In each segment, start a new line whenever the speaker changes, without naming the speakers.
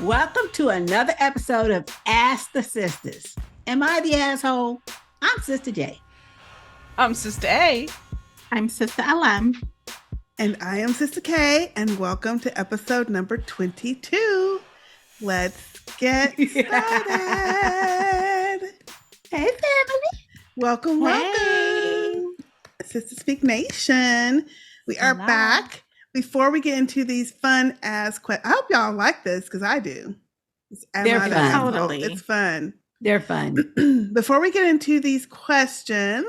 Welcome to another episode of Ask the Sistahs. Am I the asshole? I'm Sister J.
I'm Sister A.
I'm Sister LM.
And I am Sister K, and welcome to episode number 22. Let's get started.
Hey, family.
Welcome. Sister Speak Nation. We are back. Before we get into these fun ass questions, I hope y'all like this because I do.
They're fun.
Totally.
It's fun.
They're fun.
Before we get into these questions,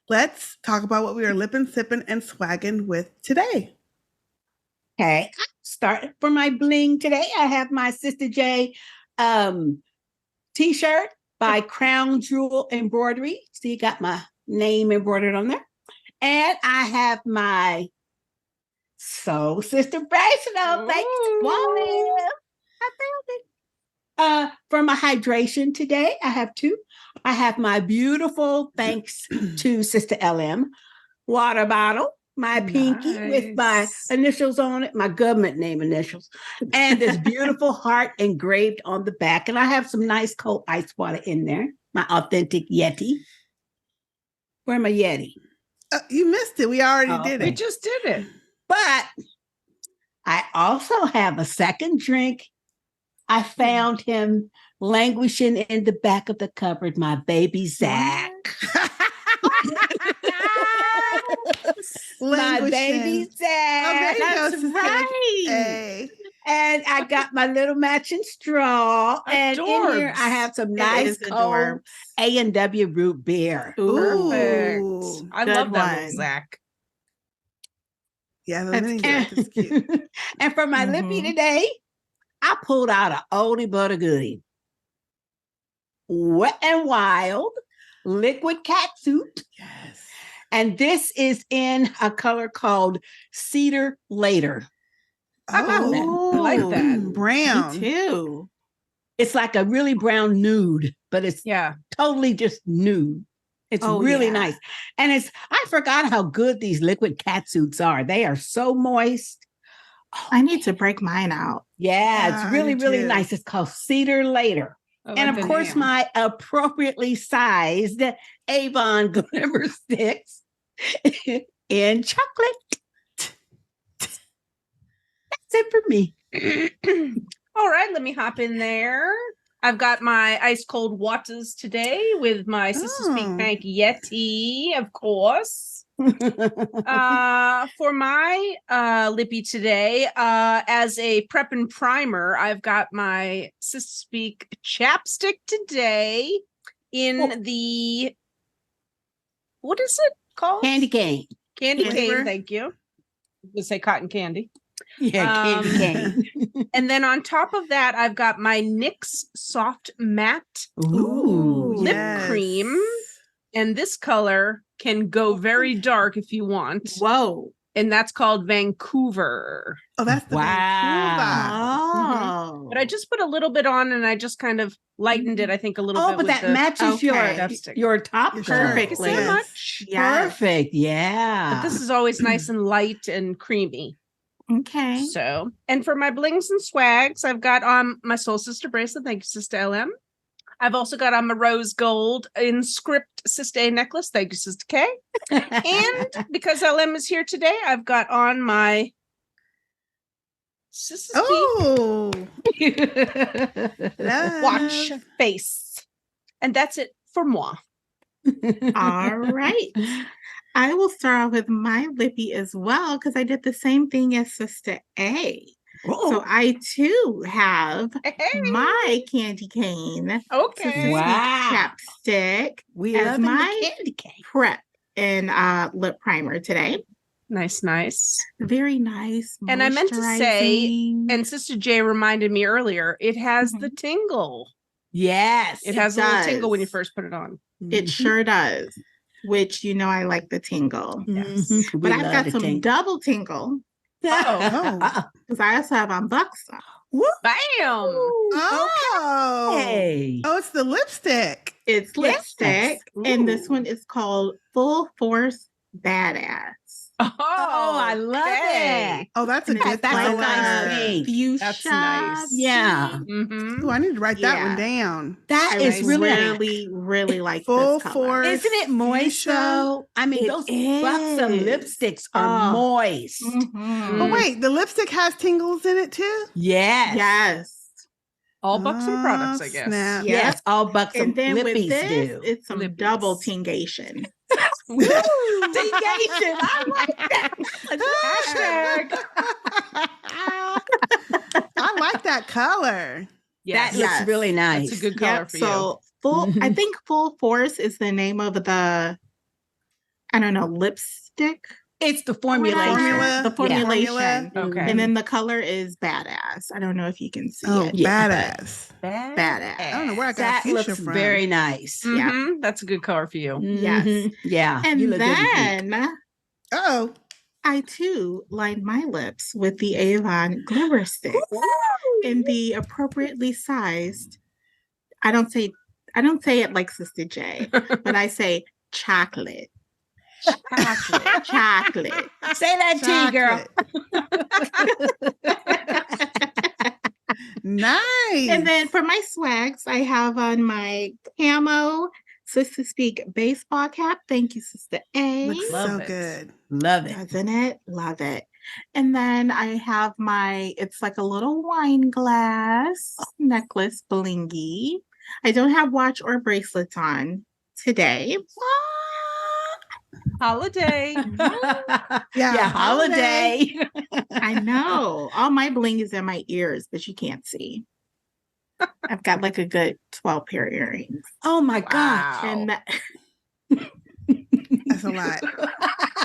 let's talk about what we are lipping, sipping, and swagging with today.
Okay, start for my bling today. I have my Sister J t-shirt by Crown Jewel Embroidery. See, got my name embroidered on there. And I have my Soul Sister bracelet on. Thanks, Wally. I found it. For my hydration today, I have two. I have my beautiful, thanks to Sister LM, water bottle, my pinky with my initials on it, my government name initials, and this beautiful heart engraved on the back. And I have some nice cold ice water in there, my authentic Yeti. Where my Yeti?
You missed it. We already did it.
We just did it.
But I also have a second drink. I found him languishing in the back of the cupboard, my baby Zach. My baby Zach.
Oh, there you
That's
go,
right.
Hey.
And I got my little matching straw. And in here, I have some nice cold A&W root beer.
Perfect.
Ooh,
I
good
love that
one.
little Zach.
Yeah, the
That's
mini
cute.
Zach is cute.
And for my lippy today, I pulled out an oldie but a goodie. Wet and Wild liquid catsuit.
Yes.
And this is in a color called Cedar Later.
Oh,
I like that.
Brown.
Me too.
It's like a really brown nude, but it's
Yeah.
totally just nude. It's really nice. And I forgot how good these liquid catsuits are. They are so moist.
I need to break mine out.
Yeah,
Yeah,
it's really,
I do
really
too.
nice. It's called Cedar Later.
I
And
like
of
the
course,
name.
my appropriately sized Avon Glimmer Sticks in chocolate. That's it for me.
All right, let me hop in there. I've got my ice cold waters today with my Sister Speak
Oh.
Tank Yeti, of course. For my lippy today, as a prep and primer, I've got my Sister Speak chapstick today in the, what is it called?
Candy cane.
Candy
Flavor.
cane, thank you. We'll say cotton candy.
Yeah, candy cane.
And then on top of that, I've got my NYX Soft Matte
Ooh,
lip
yes.
cream. And this color can go very dark if you want.
Whoa.
And that's called Vancouver.
Oh, that's the
Wow.
Oh.
But I just put a little bit on and I just kind of lightened it, I think, a little
Oh,
bit.
but
with
that
the
matches
chapstick.
your top
Your
coat.
shirt.
Thank you so
Yes.
much.
Yes.
Perfect. Yeah.
But this is always nice and light and creamy.
Okay.
So, and for my blings and swags, I've got on my Soul Sister bracelet. Thank you, Sister LM. I've also got on my rose gold in script Sister A necklace. Thank you, Sister K. And because LM is here today, I've got on my Sister Speak
Oh,
watch face. And that's it for moi.
All right. I will start off with my lippy as well because I did the same thing as Sister A. So I too have my candy cane
Okay.
Wow.
chapstick
We
as
love
my
the candy cane.
prep and lip primer today.
Nice, nice.
Very nice.
And I meant to say,
moisturizing.
and Sister J reminded me earlier, it has the
Mhm.
tingle.
Yes.
It has a little tingle when you
does.
first put it on.
It sure does, which I like the tingle.
Mhm. We
But I've
love
got
the
some
tingle.
double tingle
Oh.
because I also have on Buxom.
Bam!
Oh.
Hey.
Oh, it's the lipstick.
It's
Yes.
lipstick, and this
Ooh.
one is called Full Force Badass.
Oh,
I love
okay.
it.
Oh, that's a
And it's
good
That's a
like
color.
nice pink.
Fuchsia.
That's nice.
Yeah.
Mhm.
Oh, I need to write that
Yeah.
one down.
That
I
is really
really, really like
Full
this color.
force.
Isn't it moist
Fuchsia?
though? I mean,
It
those buxom
is.
lipsticks are
Oh.
moist.
Mhm.
Oh, wait, the lipstick has tingles in it too?
Yes.
Yes.
All buxom products, I guess.
Snap.
Yeah.
Yes, all buxom
And then with
lippies
this,
do.
it's some
Lippies.
double tingation.
Woo!
Tingation. I like that.
I like that color.
Yes.
That looks
Yes.
really nice.
That's a good color
Yep.
for you.
So I
Mhm.
think Full Force is the name of the, I don't know, lipstick.
It's the
or
formulation.
whatever.
Formula.
The
Yeah.
formulation.
Okay.
And then the color is badass. I don't know if you can see
Oh,
it.
Yeah.
badass.
Badass.
I don't know where I got
That
fuchsia
looks
from.
very nice.
Yeah.
Mhm. That's a good color for you.
Yes.
Mhm. Yeah.
And
you look good in pink.
then
Oh,
I too lined my lips with the Avon Glimmer Stick in the appropriately sized. I don't say it like Sister J, but I say chocolate. Chocolate.
Say that T, girl.
Nice.
And then for my swags, I have on my camo Sister Speak baseball cap. Thank you, Sister A.
Looks
Love
so
it.
good.
Love it.
Doesn't it? Love it. And then I have it's like a little wine glass necklace blingy. I don't have watch or bracelets on today.
Holiday.
Yeah, holiday.
I know. All my bling is in my ears, but you can't see. I've got like a good 12 pair of earrings.
Oh my God.
Wow.
And
That's a lot.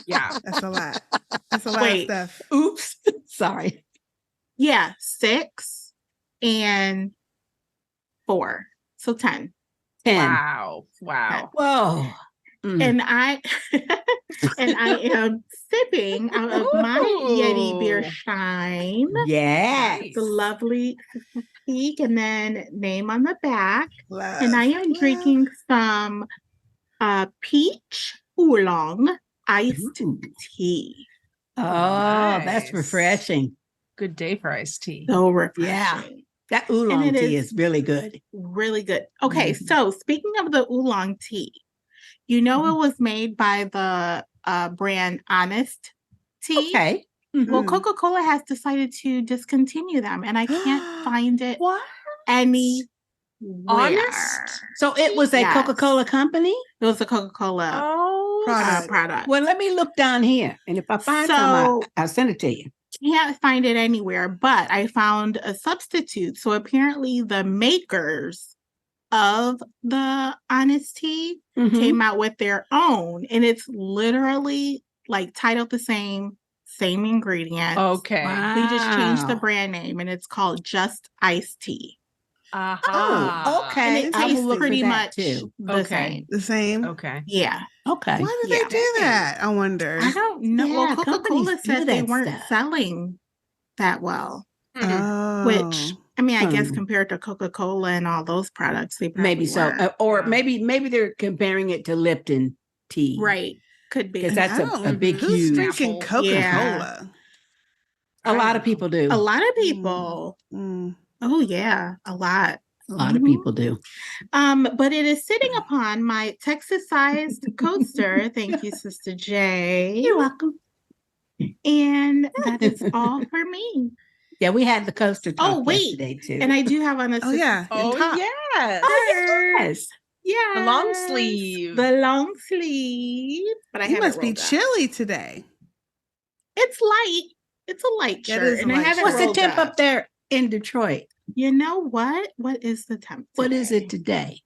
Yeah.
That's a lot. That's a lot
Wait.
of stuff.
Oops. Sorry.
yeah, 6 and 4. So 10.
10.
Wow. Wow.
Whoa. Mm.
And I am sipping out of my Yeti beer
Ooh.
stein.
Yes.
Nice.
The lovely peak and then name on the back.
Love.
And I am
Love.
drinking some peach oolong iced
Ooh.
tea.
Oh, that's
Nice.
refreshing.
Good day for iced tea.
So refreshing.
Yeah. That oolong
it
tea
is-
is really good.
Really good. Okay,
Mhm.
so speaking of the oolong tea, you know it was made by the brand Honest Tea.
Okay.
Well,
Mm.
Coca-Cola has decided to discontinue them, and I can't find it
What?
anywhere.
Honest?
So it was a
Yes.
Coca-Cola company?
It was a Coca-Cola
Oh.
Product.
product.
Well, let me look down here. And if I find some, I'll send it to you.
Can't find it anywhere, but I found a substitute. So apparently the makers of the Honest Tea
Mhm.
came out with their own, and it's literally like titled the same ingredients.
Okay.
They just changed the
Wow.
brand name, and it's called Just Iced Tea.
Aha.
Oh, okay.
And it
I will
tastes
look for
pretty
that
much
too.
the
Okay.
same.
The same.
Okay.
Yeah.
Okay.
Why did
Yeah.
they do that? I wonder.
I don't know.
Yeah,
Well, Coca-Cola
companies do
said they
that
weren't
stuff.
selling that well,
Mm.
which I mean, I guess
Hmm.
compared to Coca-Cola and all those products, they probably
Maybe so.
were.
Or
Yeah.
maybe they're comparing it to Lipton tea.
Right. Could be.
Because
And
that's
I
a
don't-
big,
Who's
huge.
drinking
Apple.
Coca-Cola?
A lot of people do.
A lot of people.
Mm.
Oh yeah, a lot.
A lot of
Mhm.
people do.
But it is sitting upon my Texas-sized coaster. Thank you, Sister J.
You're welcome.
And that is all for me.
Yeah, we had the coaster talk
Oh, wait.
yesterday too.
And I do have on a
Oh, yeah.
Oh,
top.
yes.
yes.
Yeah.
The long sleeve.
The long sleeve. But I
You
have it
must be
rolled up.
chilly today.
It's light. It's a light
That
shirt.
is a
And I
light
have it
shirt.
What's the
rolled
temp
up.
up there in Detroit?
You know what? What is the temp?
What is
today?
it today?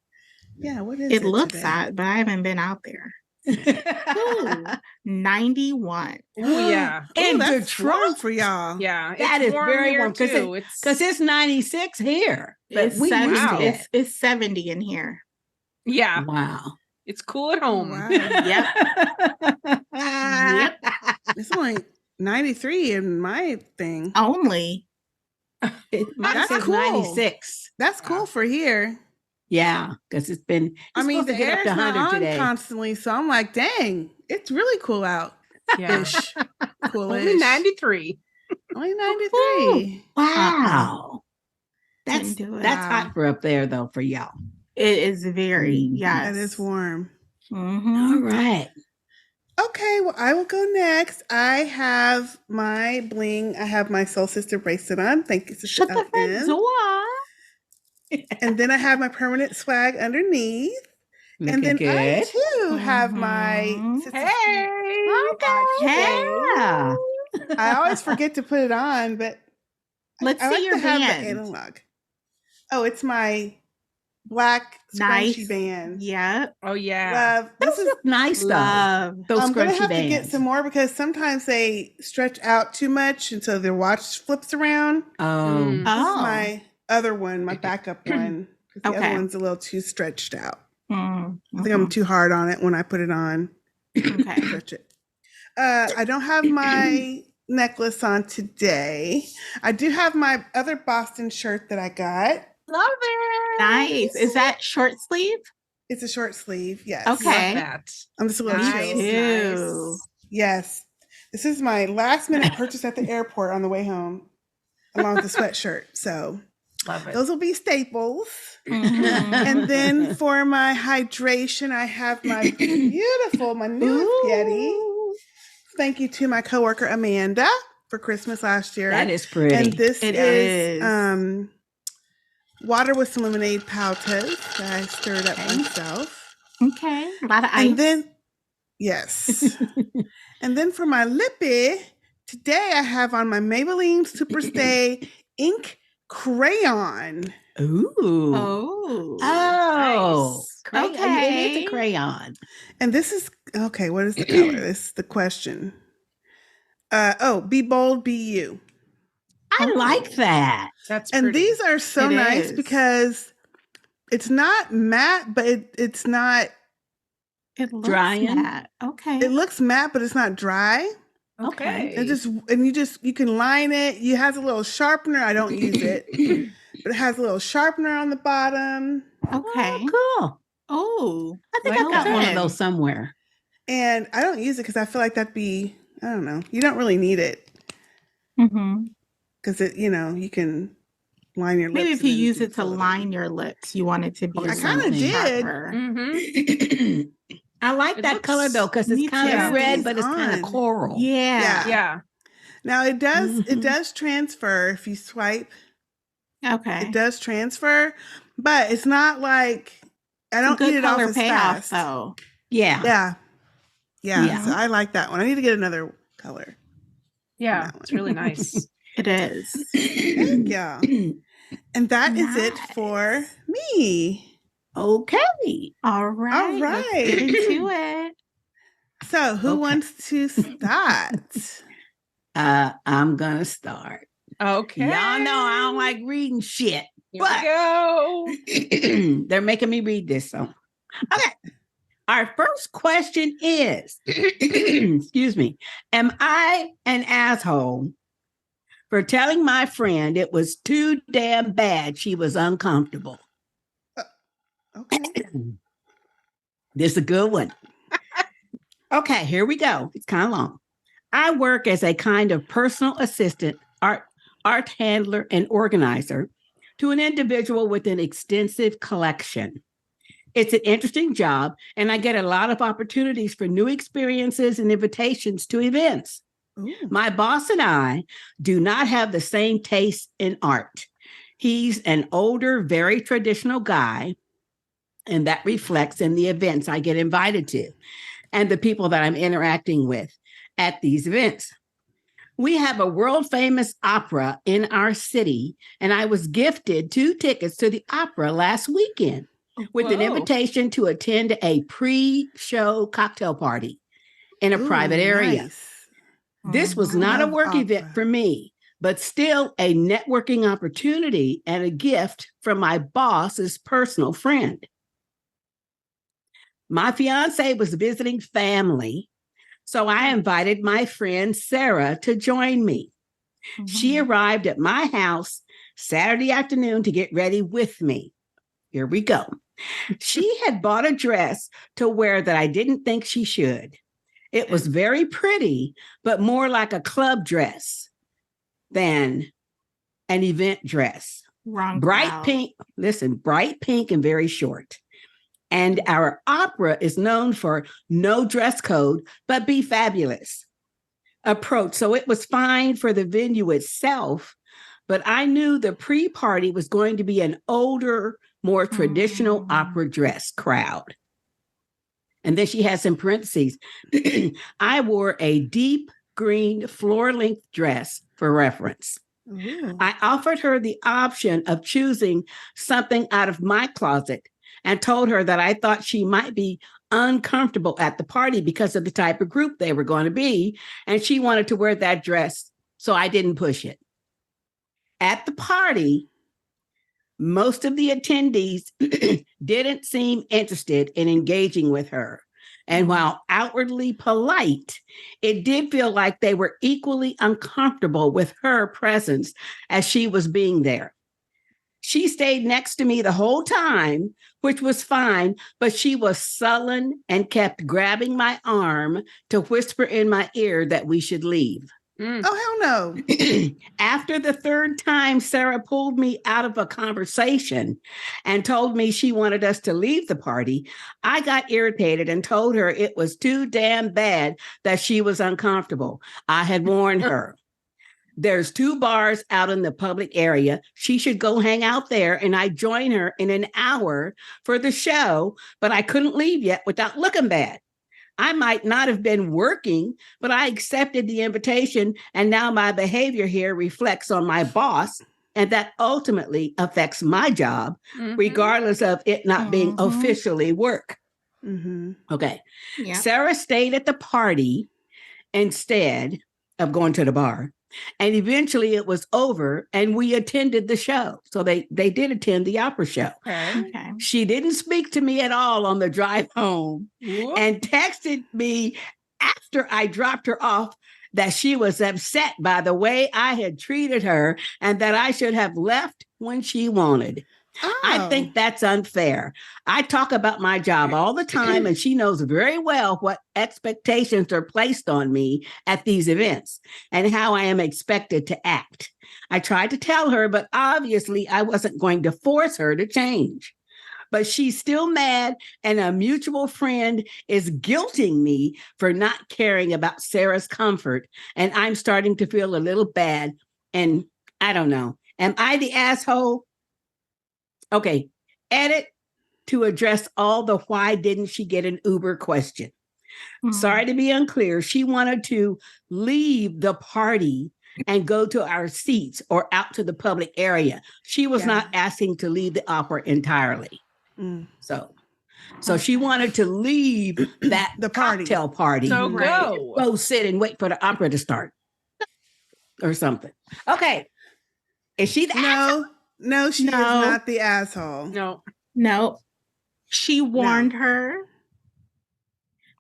Yeah, what is
It looks
today?
hot, but I haven't been out there. Ooh, 91.
Oh, yeah.
In
Ooh, that's
Detroit?
warm for y'all.
Yeah.
That
it's
is very
here,
warm, 'cause
too. It's
Because it's 96 here. But
It's
we
70.
used to
Wow.
that.
It's 70 in here.
yeah.
Wow.
It's cool at home.
Wow.
Yep.
It's only 93 in my thing.
Only.
Mine
That's
says
cool.
96.
That's cool for here.
Yeah, because it's been.
I mean, the
to get
air's
up to
not
100
on
today.
constantly, so I'm like, dang, it's really cool out.
Yeah.
Ish.
Only
Coolish.
93.
Only 93.
Wow.
Didn't do it.
That's hot for up there though for y'all.
It is very,
Mhm.
yes.
That is warm.
Mhm.
All right.
Okay, well, I will go next. I have my bling. I have my Soul Sister bracelet on. Thank you, Sister
Shut the front
LM.
door.
And then I have my permanent swag underneath. And then I too have my
Mhm.
Sister
Hey.
Yeah.
I always forget to put it on, but
Let's
I
see
like
your
to have
band.
the analog. Oh, it's my black
Nice.
scrunchy band.
Yep.
Oh yeah.
Love. This
Those
is.
look nice though.
Love.
Those
I'm gonna
scrunchy
have to get
bands.
some more because sometimes they stretch out too much, and so their watch flips around.
Oh.
This is my other one, my backup one. 'Cause the other
Okay.
one's a little too stretched out.
Mm,
I think I'm too hard on it when I put it on.
Okay.
Stretch it. I don't have my necklace on today. I do have my other Boston shirt that I got.
Love it.
Nice. Is that short sleeve?
It's a short sleeve. Yes.
Okay.
Love that.
I'm just a little
Me
chilled.
too.
Yes. This is my last minute purchase at the airport on the way home, along with the sweatshirt. So
Love it.
those will be staples.
Mhm.
And then for my hydration, I have my beautiful, my newest Yeti. Thank you to my coworker Amanda for Christmas last year.
That is pretty.
And this
It
is
is.
water with some lemonade powders that I stirred up myself.
Okay. A lot of ice.
And then, yes. And then for my lippy, today I have on my Maybelline Superstay ink crayon.
Ooh.
Oh.
Oh.
Nice.
Crayon.
Okay.
It is a crayon.
And this is, okay, what is the color? This is the question. Be bold, be you.
I like that.
That's
And
pretty.
these are so
It
nice
is.
because it's not matte, but it's not,
It looks
Drying?
matte. Okay.
it looks matte, but it's not dry.
Okay.
You can line it. It has a little sharpener. I don't use it, but it has a little sharpener on the bottom.
Okay.
Oh, cool.
Oh.
I think
Like
I got
that.
one of those somewhere.
And I don't use it because I feel like that'd be, I don't know. You don't really need it
Mm-hmm.
because you can line your lips.
Maybe if
and
you
then
use
do
it to
fill in.
line your lips, you want it to be
I
a
kinda
little
did.
sharper.
Mm-hmm.
I like
It
that color
looks-
though because
me
it's kind
too.
of red,
It's
but it's kind of
on.
coral.
Yeah.
Yeah.
Now it
Mhm.
does transfer if you swipe.
Okay.
It does transfer, but it's not like I
It's a
don't
good
eat it off
color
as
payoff,
fast.
though.
Yeah.
Yeah.
Yeah.
So I like that one. I need to get another color.
Yeah.
That one.
It's really nice.
It is.
Thank y'all. And that is it for me.
Okay.
All right. Let's
right.
get into it.
So who
Okay.
wants to start?
I'm gonna start.
Okay.
Y'all know I don't like reading shit,
Here we go.
they're making me read this. So, okay. Our first question is, excuse me, am I an asshole for telling my friend it was too damn bad she was uncomfortable?
Okay.
This is a good one. Okay, here we go. It's kind of long. I work as a kind of personal assistant, art handler, and organizer to an individual with an extensive collection. It's an interesting job, and I get a lot of opportunities for new experiences and invitations to events.
Ooh.
My boss and I do not have the same taste in art. He's an older, very traditional guy, and that reflects in the events I get invited to and the people that I'm interacting with at these events. We have a world famous opera in our city, and I was gifted 2 tickets to the opera last weekend with an
Whoa.
invitation to attend a pre-show cocktail party in a
Ooh,
private area.
nice.
This was
Mhm.
not a
Love
work event
opera.
for me, but still a networking opportunity and a gift from my boss's personal friend. My fiance was visiting family, so I invited my friend Sarah to join me. She
Mhm.
arrived at my house Saturday afternoon to get ready with me. Here we go. She had bought a dress to wear that I didn't think she should. It was very pretty, but more like a club dress. than an event dress.
Wrong
Bright
crowd.
pink, listen, bright pink and very short. And our opera is known for no dress code, but be fabulous approach. So it was fine for the venue itself, but I knew the pre-party was going to be an older, more traditional opera dress crowd. And then she has in parentheses, I wore a deep green floor-length dress for reference.
Ooh.
I offered her the option of choosing something out of my closet and told her that I thought she might be uncomfortable at the party because of the type of group they were going to be. And she wanted to wear that dress, so I didn't push it. At the party, most of the attendees didn't seem interested in engaging with her. And while outwardly polite, it did feel like they were equally uncomfortable with her presence as she was being there. She stayed next to me the whole time, which was fine, but she was sullen and kept grabbing my arm to whisper in my ear that we should leave.
Oh, hell no.
After the third time, Sarah pulled me out of a conversation and told me she wanted us to leave the party. I got irritated and told her it was too damn bad that she was uncomfortable. I had warned her. There's 2 bars out in the public area. She should go hang out there, and I join her in an hour for the show, but I couldn't leave yet without looking bad. I might not have been working, but I accepted the invitation, and now my behavior here reflects on my boss, and that ultimately affects my job, regardless of it not being officially work. Okay.
Yeah.
Sarah stayed at the party instead of going to the bar. And eventually it was over and we attended the show. So they did attend the opera show.
Okay.
She didn't speak to me at all on the drive home and texted me after I dropped her off that she was upset by the way I had treated her and that I should have left when she wanted.
Oh.
I think that's unfair. I talk about my job all the time, and she knows very well what expectations are placed on me at these events and how I am expected to act. I tried to tell her, but obviously I wasn't going to force her to change. But she's still mad, and a mutual friend is guilting me for not caring about Sarah's comfort, and I'm starting to feel a little bad, and I don't know. Am I the asshole? Okay, edit to address all the why didn't she get an Uber question. Sorry to be unclear. She wanted to leave the party and go to our seats or out to the public area. She was not asking to leave the opera entirely. So she wanted to leave that
The party.
cocktail party.
So
Go sit and wait for the opera to start or something. Okay. Is she the asshole?
No, she is not the asshole.
No.
She warned her.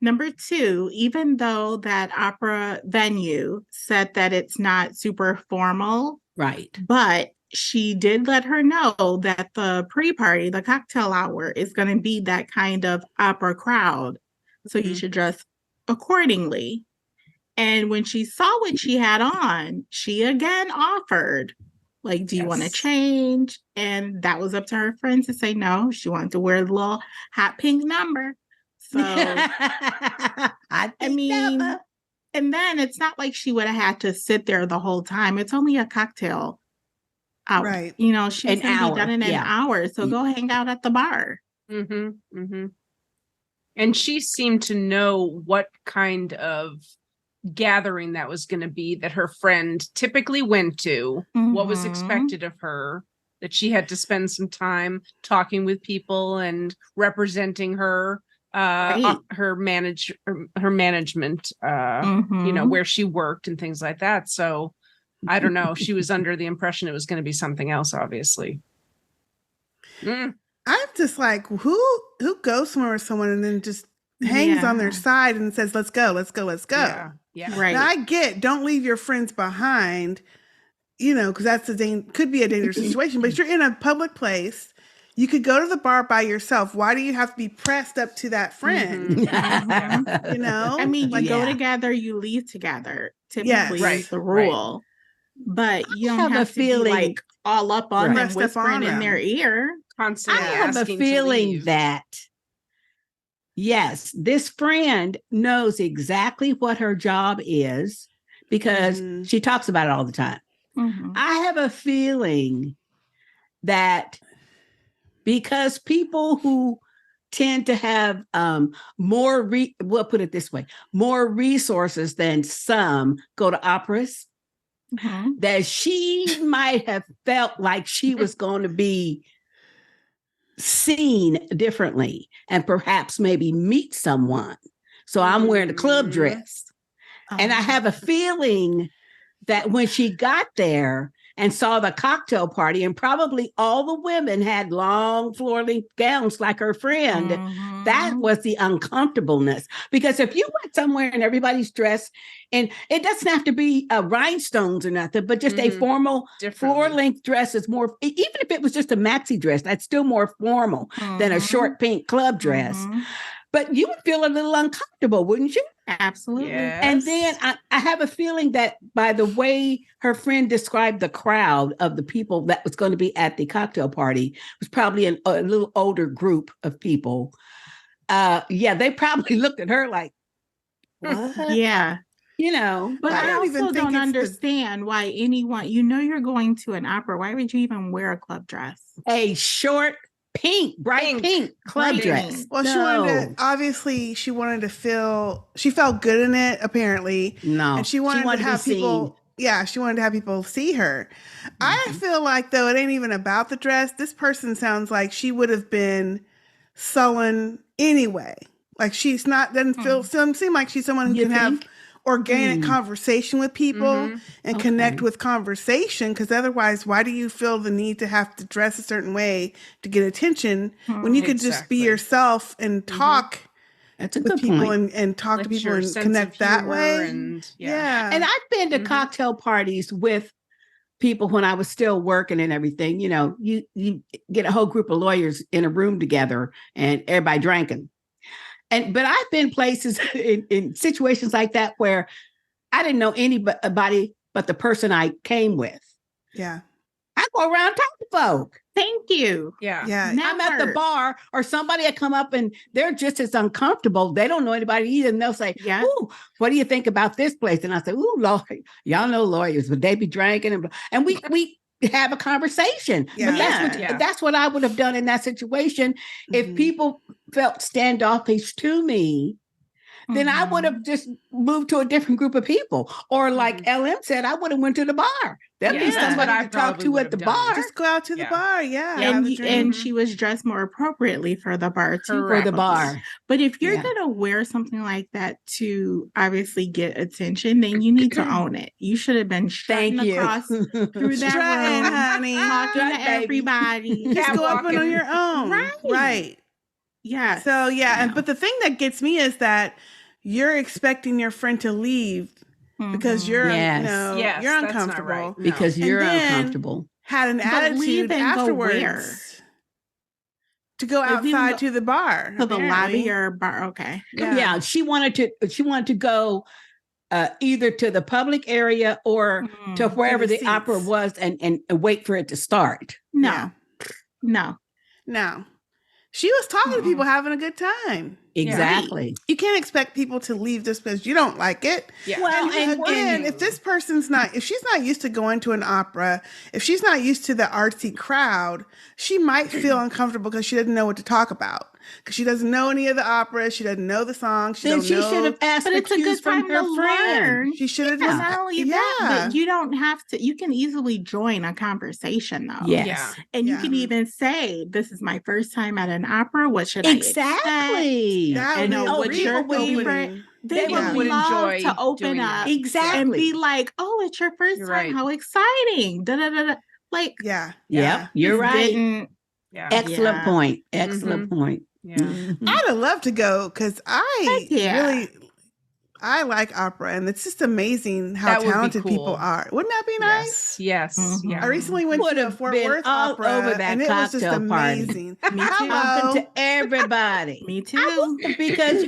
Number 2, even though that opera venue said that it's not super formal,
Right.
but she did let her know that the pre-party, the cocktail hour, is going to be that kind of opera crowd. So you should dress accordingly. And when she saw what she had on, she again offered, like, do you want to change? And that was up to her friend to say no. She wanted to wear the little hot pink number. So, I mean, and then it's not like she would have had to sit there the whole time. It's only a cocktail hour.
Right.
You know, she's
An
going to
hour,
be done in an hour. So go hang out at the bar.
And she seemed to know what kind of gathering that was going to be that her friend typically went to, what was expected of her, that she had to spend some time talking with people and representing her her management you know, where she worked and things like that. So I don't know, she was under the impression it was going to be something else, obviously.
I'm just like, who goes somewhere with someone and then just hangs on their side and says, let's go.
Yeah.
Right.
Now, I get, don't leave your friends behind, you know, because that's could be a dangerous situation. But if you're in a public place, you could go to the bar by yourself. Why do you have to be pressed up to that friend? You know,
I mean,
like,
you go together, you leave together. Typically, is the rule. but you don't
have a
have to
feeling-
be like all up on
Right.
them,
Pressed up on
whispering in their
them.
ear.
Constantly
I have a
asking to
feeling
leave.
that, yes, this friend knows exactly what her job is because
Mhm.
she talks about it all the time.
Mhm.
I have a feeling that because people who tend to have we'll put it this way, more resources than some go to operas,
Mhm.
that she might have felt like she was going to be seen differently and perhaps maybe meet someone. So I'm wearing a club dress. And I have a feeling that when she got there and saw the cocktail party, and probably all the women had long floor-length gowns like her friend, that was the uncomfortableness. Because if you went somewhere and everybody's dressed, and it doesn't have to be rhinestones or nothing, but just a formal floor-length dress is more, even if it was just a maxi dress, that's still more formal than a short pink club dress. But you would feel a little uncomfortable, wouldn't you?
Absolutely.
Yes.
And then I have a feeling that by the way her friend described the crowd of the people that was going to be at the cocktail party, was probably a little older group of people. They probably looked at her like, what?
Yeah.
You know,
But
I
I
don't even
also
think
don't
it's the-
understand why anyone, you're going to an opera. Why would you even wear a club dress?
a short bright pink club
Bright
dress.
pink.
Well, she wanted to feel, she felt good in it, apparently.
No.
And she wanted to
be
have people,
seen.
she wanted to have people see her. I feel like, though, it ain't even about the dress. This person sounds like she would have been sullen anyway. Like she's not, doesn't seem like she's someone who
You
can have
think?
organic conversation with people and connect with conversation, because otherwise why do you feel the need to have to dress a certain way to get attention when you could just be
Exactly.
yourself and talk
That's a
with
good
people
point.
and talk
Let
to people
your
and
sense
connect
of
that
humor
way?
and
And I've been to cocktail parties with people when I was still working and everything. You know, you get a whole group of lawyers in a room together and everybody drinking. But I've been places in situations like that where I didn't know anybody but the person I came with.
Yeah.
I go around talking to folk.
Thank you.
Yeah.
Yeah.
I'm at the
Never.
bar or somebody will come up and they're just as uncomfortable. They don't know anybody either. And they'll say,
Yeah.
ooh, what do you think about this place? And I say, ooh, Lord, y'all know lawyers, but they be drinking. And we have a conversation.
Yeah.
But that's what I would have done in that situation. If
Mhm.
people felt standoffish to me, then I would have just moved to a different group of people. Or like LM said, I would have went to the bar. There'd be
That's what
somebody
I
to talk
probably
to
would
at the
have done.
bar.
Just go out to the bar. Yeah. have a
And,
drink.
and she was dressed more appropriately for the bar too.
For the
probably.
bar.
But if you're
Yeah.
going to wear something like that to obviously get attention, then you need to own it. You should have been strutting
Thank you.
across through that
Strutting,
room,
honey.
talking
Strut,
to
baby.
everybody.
Just go up and on
Catwalking.
your own. Right.
Yeah.
So
Yeah.
but the thing that gets me is that you're expecting your friend to leave because you're
Yes.
Yes,
you're
that's not
uncomfortable.
right. No.
Because
And
you're
then-
uncomfortable.
Had an
But
attitude
leave and go
afterwards
where?
to go
But leave and
outside
go-
to the bar.
To the
apparently.
lobby or bar. Okay.
Yeah. She wanted to go either to the public area or to wherever
the
the opera
seats.
was and wait for it to start.
No.
Yeah.
No.
No. She was talking to people having a good time.
Exactly.
You can't expect people to leave just because you don't like it.
Yeah.
Well,
And again, if this person's if she's not used to going to an opera, if she's not used to the artsy crowd, she might feel uncomfortable because she doesn't know what to talk about. Because she doesn't know any of the operas, she doesn't know the songs.
Then she should have asked
But
for
it's a
cues
good
from
time
her
to
friend.
learn.
She should have
It's
just
not only that, but you don't have to. You can easily join a conversation though.
Yes.
Yeah.
And you
Yeah.
can even say, "This is my first time at an opera. What should I expect?"
Exactly.
That
And
would be
what's
really
your
opening.
favorite? They
Yeah.
would
would
love
enjoy
to open
doing
up
that.
Exactly.
and be like, "Oh, it's your 1st
You're
time.
right.
How exciting!" Da, da, da, da. Like,
Yeah.
Yep. You're
just
right.
didn't-
Yeah.
Excellent
Yeah.
point. Excellent point.
Yeah.
Mhm.
I'd have loved to go because I
Heck yeah.
really I like opera, and it's just amazing how
That would be
talented people
cool.
are. Wouldn't that be nice?
Yes.
Mhm.
Yeah.
I recently went
Would
to a
have
Fort
been
Worth
all
opera,
over that
and it was just
cocktail party.
amazing.
Me too.
Talking to everybody.
Me
I
too.
would, because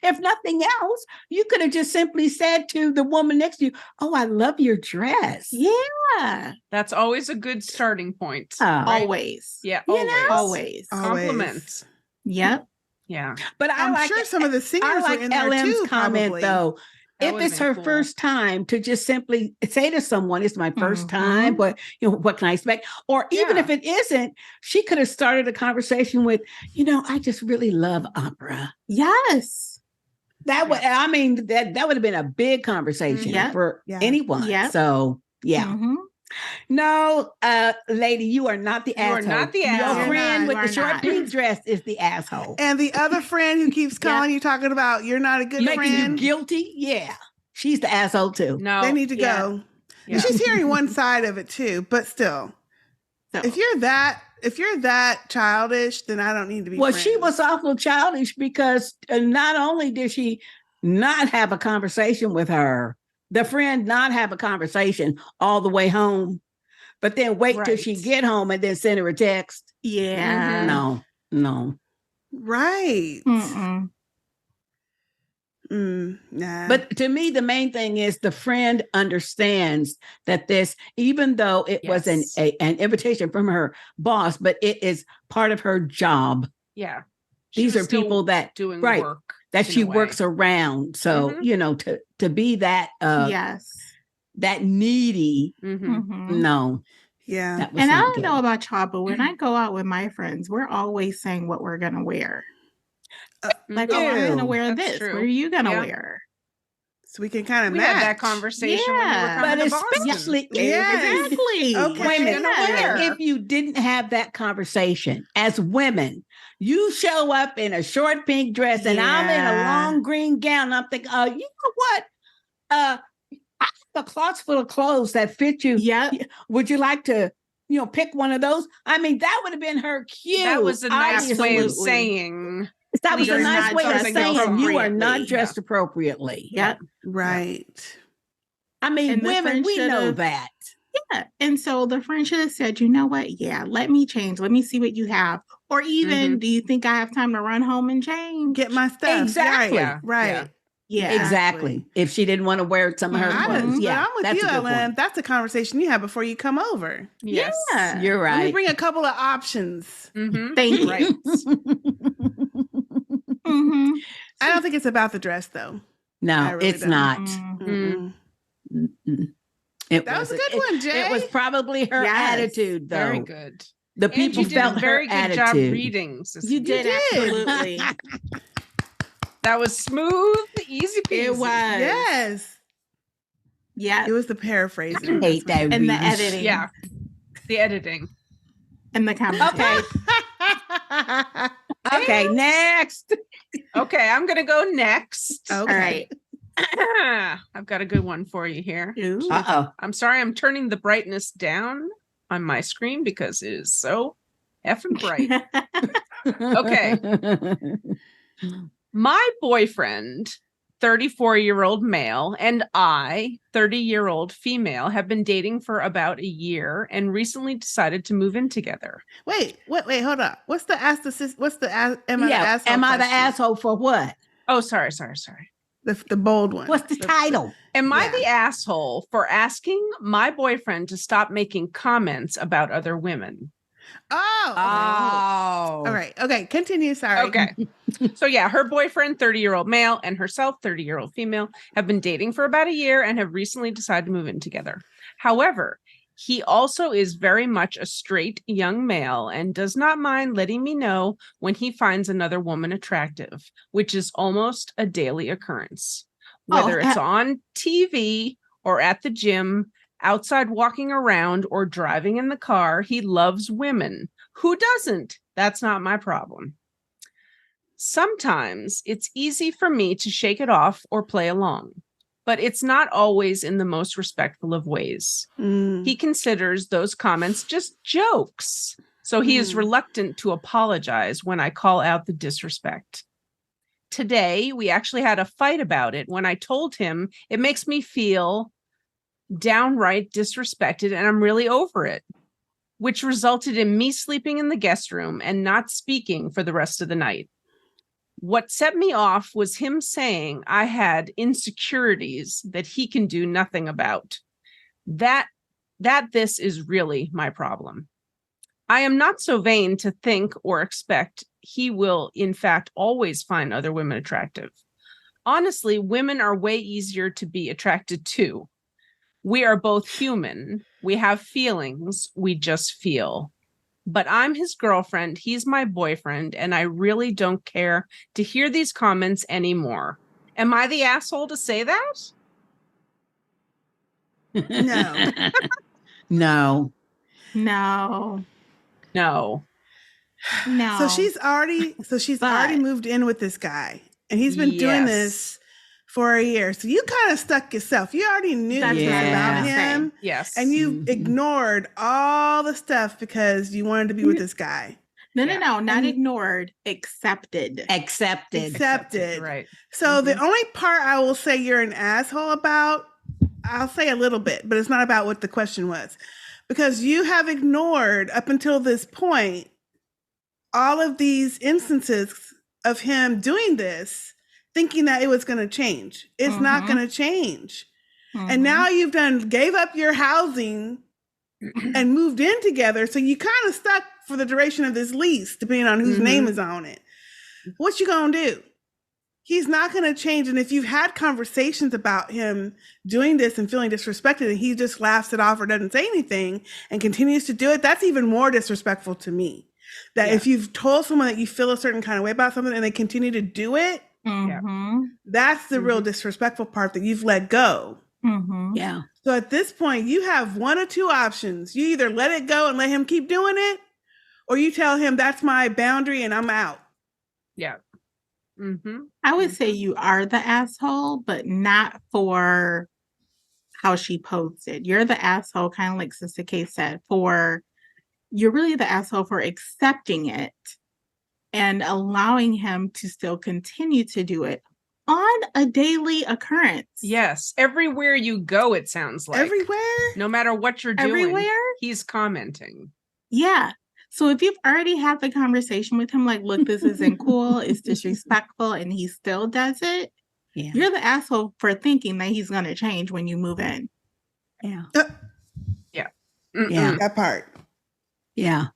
if nothing else, you could have just simply said to the woman next to you, "Oh, I love your dress."
Yeah.
That's always a good starting point.
Oh,
right?
Always.
Yeah.
You
Always.
know?
Always.
Compliments.
Yep.
Yeah.
but I
I'm
like
sure some of the singers
I like
were in there
LM's
too,
comment
probably.
though.
That
If
would've
it's
been
her
cool.
first time, to just simply say to someone, "It's my 1st
Mhm.
time, but what can I expect?" Or even
Yeah.
if it isn't, she could have started a conversation with, "I just really love opera."
Yes.
That would, I mean, that would have been a big conversation
Yep.
for
Yeah.
anyone.
Yep.
So yeah.
Mhm.
No, lady, you are not the
You are
asshole.
not the
Your
asshole.
friend
You're
with
not.
the
You are
short
not.
pink dress is the asshole.
And the other friend who keeps
Yeah.
calling you, talking about you're not a good
Making you
friend,
guilty. Yeah. She's the asshole too.
No.
they need to
Yeah.
go.
Yeah.
And she's hearing one side of it too, but still,
So,
if you're that childish, then I don't need to be.
Well,
friends.
she was awful childish because not only did she not have a conversation with her, the friend not have a conversation all the way home, but then wait till she
Right.
get home and then send her a text.
yeah.
No.
right.
Mm-mm.
Nah.
But to me, the main thing is the friend understands that this, even though it was an
Yes.
invitation from her boss, but it is part of her job.
Yeah. She
These
was
are
still
people that
doing
right,
work
that
in
she
a way.
works around. So
Mhm.
to be that
Yes.
that needy,
Mhm.
Mhm.
no,
yeah.
that was
And I
not
don't
good.
know about y'all, but when I go out with my friends, we're always saying what we're gonna wear. Like, oh, I'm gonna
Ew.
wear
That's
this.
true.
What are you gonna
Yeah.
wear?
So we can kind of
We
match
had that conversation when you were
Yeah.
coming
But
to Boston.
especially
Yes.
Exactly.
Okay.
Wait a minute.
Yeah.
If you didn't have that conversation as women, you show up in a short pink dress and I'm in a
Yeah.
long green gown. I'm thinking, you know what? I have a closet full of clothes that fit you.
Yep.
Would you like to, pick one of those? I mean, that would have been her cue.
That was a nice way of
Absolutely.
saying.
That was a
You're
nice
not
way of
dressing
saying you are not
appropriately.
dressed appropriately.
Yep.
Right.
I mean,
And the
women,
friend
we know
should've-
that.
Yeah. And so the friend should have said, you know what? Yeah, let me change. Let me see what you have. Or even, do you think I have time to run home and change?
Get my stuff.
Exactly.
Right. Right.
Yeah.
Exactly. If she didn't want to wear some of her
Mhm.
clothes.
But
Yeah.
I'm with
that's
you,
a good
Ellen.
point.
That's a conversation you have before you come over.
Yes.
Yeah.
You're
Let me
right.
bring a couple of options.
Mhm.
Thank you.
Right.
Mhm.
I don't think it's about the dress though. I
No,
really
it's
don't.
not.
Mhm.
Mm-mm.
Mm-mm. It
That was a
wasn't.
good one, Jay.
It was probably her
Yes.
attitude, though.
Very good.
The
And
people
you did
felt
a very
her
good job
attitude.
reading, Sister.
You did,
did.
absolutely.
That was smooth, easy peasy.
It was.
Yes.
Yeah.
It was the paraphrasing.
I hate that.
And the
reading.
editing.
Yeah. The editing.
And the conversation.
Okay. Okay. Next.
Okay, I'm gonna go next.
All
Okay.
right.
I've got a good one for you here.
Ooh.
Uh
I'm sorry, I'm turning the brightness down on my screen because it is so effing bright.
oh.
Okay. My boyfriend, 34-year-old male, and I, 30-year-old female, have been dating for about a year and recently decided to move in together.
Wait, hold up. What's the ask the sis? What's the am I the
Yeah.
asshole?
Am I the
question?
asshole for what?
Oh, sorry.
The bold one.
What's the title?
Am I
Yeah.
the asshole for asking my boyfriend to stop making comments about other women?
Oh. Okay. All right. Okay. Continue. Sorry.
Okay. So yeah, her boyfriend, 30-year-old male, and herself, 30-year-old female, have been dating for about a year and have recently decided to move in together. However, he also is very much a straight young male and does not mind letting me know when he finds another woman attractive, which is almost a daily occurrence. Whether it's on TV or at the gym, outside walking around or driving in the car, he loves women. Who doesn't? That's not my problem. Sometimes it's easy for me to shake it off or play along, but it's not always in the most respectful of ways.
Mm.
He considers those comments just jokes, so he is reluctant to apologize when I call out the disrespect. Today, we actually had a fight about it when I told him it makes me feel downright disrespected and I'm really over it, which resulted in me sleeping in the guest room and not speaking for the rest of the night. What set me off was him saying I had insecurities that he can do nothing about. That this is really my problem. I am not so vain to think or expect he will, in fact, always find other women attractive. Honestly, women are way easier to be attracted to. We are both human. We have feelings. We just feel. But I'm his girlfriend. He's my boyfriend. And I really don't care to hear these comments anymore. Am I the asshole to say that?
No.
No.
No.
No.
No.
So she's already moved in with this guy, and he's been doing this for a year. So you kind of stuck yourself. You already knew
That's
this
what I was
about
gonna say.
him.
Yes.
And you ignored all the stuff because you wanted to be with this guy.
No, not ignored, accepted.
Accepted.
Right.
So the only part I will say you're an asshole about, I'll say a little bit, but it's not about what the question was. Because you have ignored up until this point all of these instances of him doing this, thinking that it was going to change. It's not going to change. And now you've gave up your housing and moved in together. So you kind of stuck for the duration of this lease, depending on whose name is on it. What you going to do? He's not going to change. And if you've had conversations about him doing this and feeling disrespected and he just laughs it off or doesn't say anything and continues to do it, that's even more disrespectful to me. That if you've told someone that you feel a certain kind of way about something and they continue to do it, that's the real disrespectful part, that you've let go.
Yeah.
So at this point, you have one or two options. You either let it go and let him keep doing it, or you tell him that's my boundary and I'm out.
Yeah.
I would say you are the asshole, but not for how she posted. You're the asshole, kind of like Sister K said, you're really the asshole for accepting it and allowing him to still continue to do it on a daily occurrence.
Yes. Everywhere you go, it sounds like.
Everywhere?
No matter what you're doing.
Everywhere?
He's commenting.
Yeah. So if you've already had the conversation with him, like, look, this isn't cool, it's disrespectful, and he still does it, you're the asshole for thinking that he's going to change when you move in.
Yeah.
Yeah. That part.
Yeah.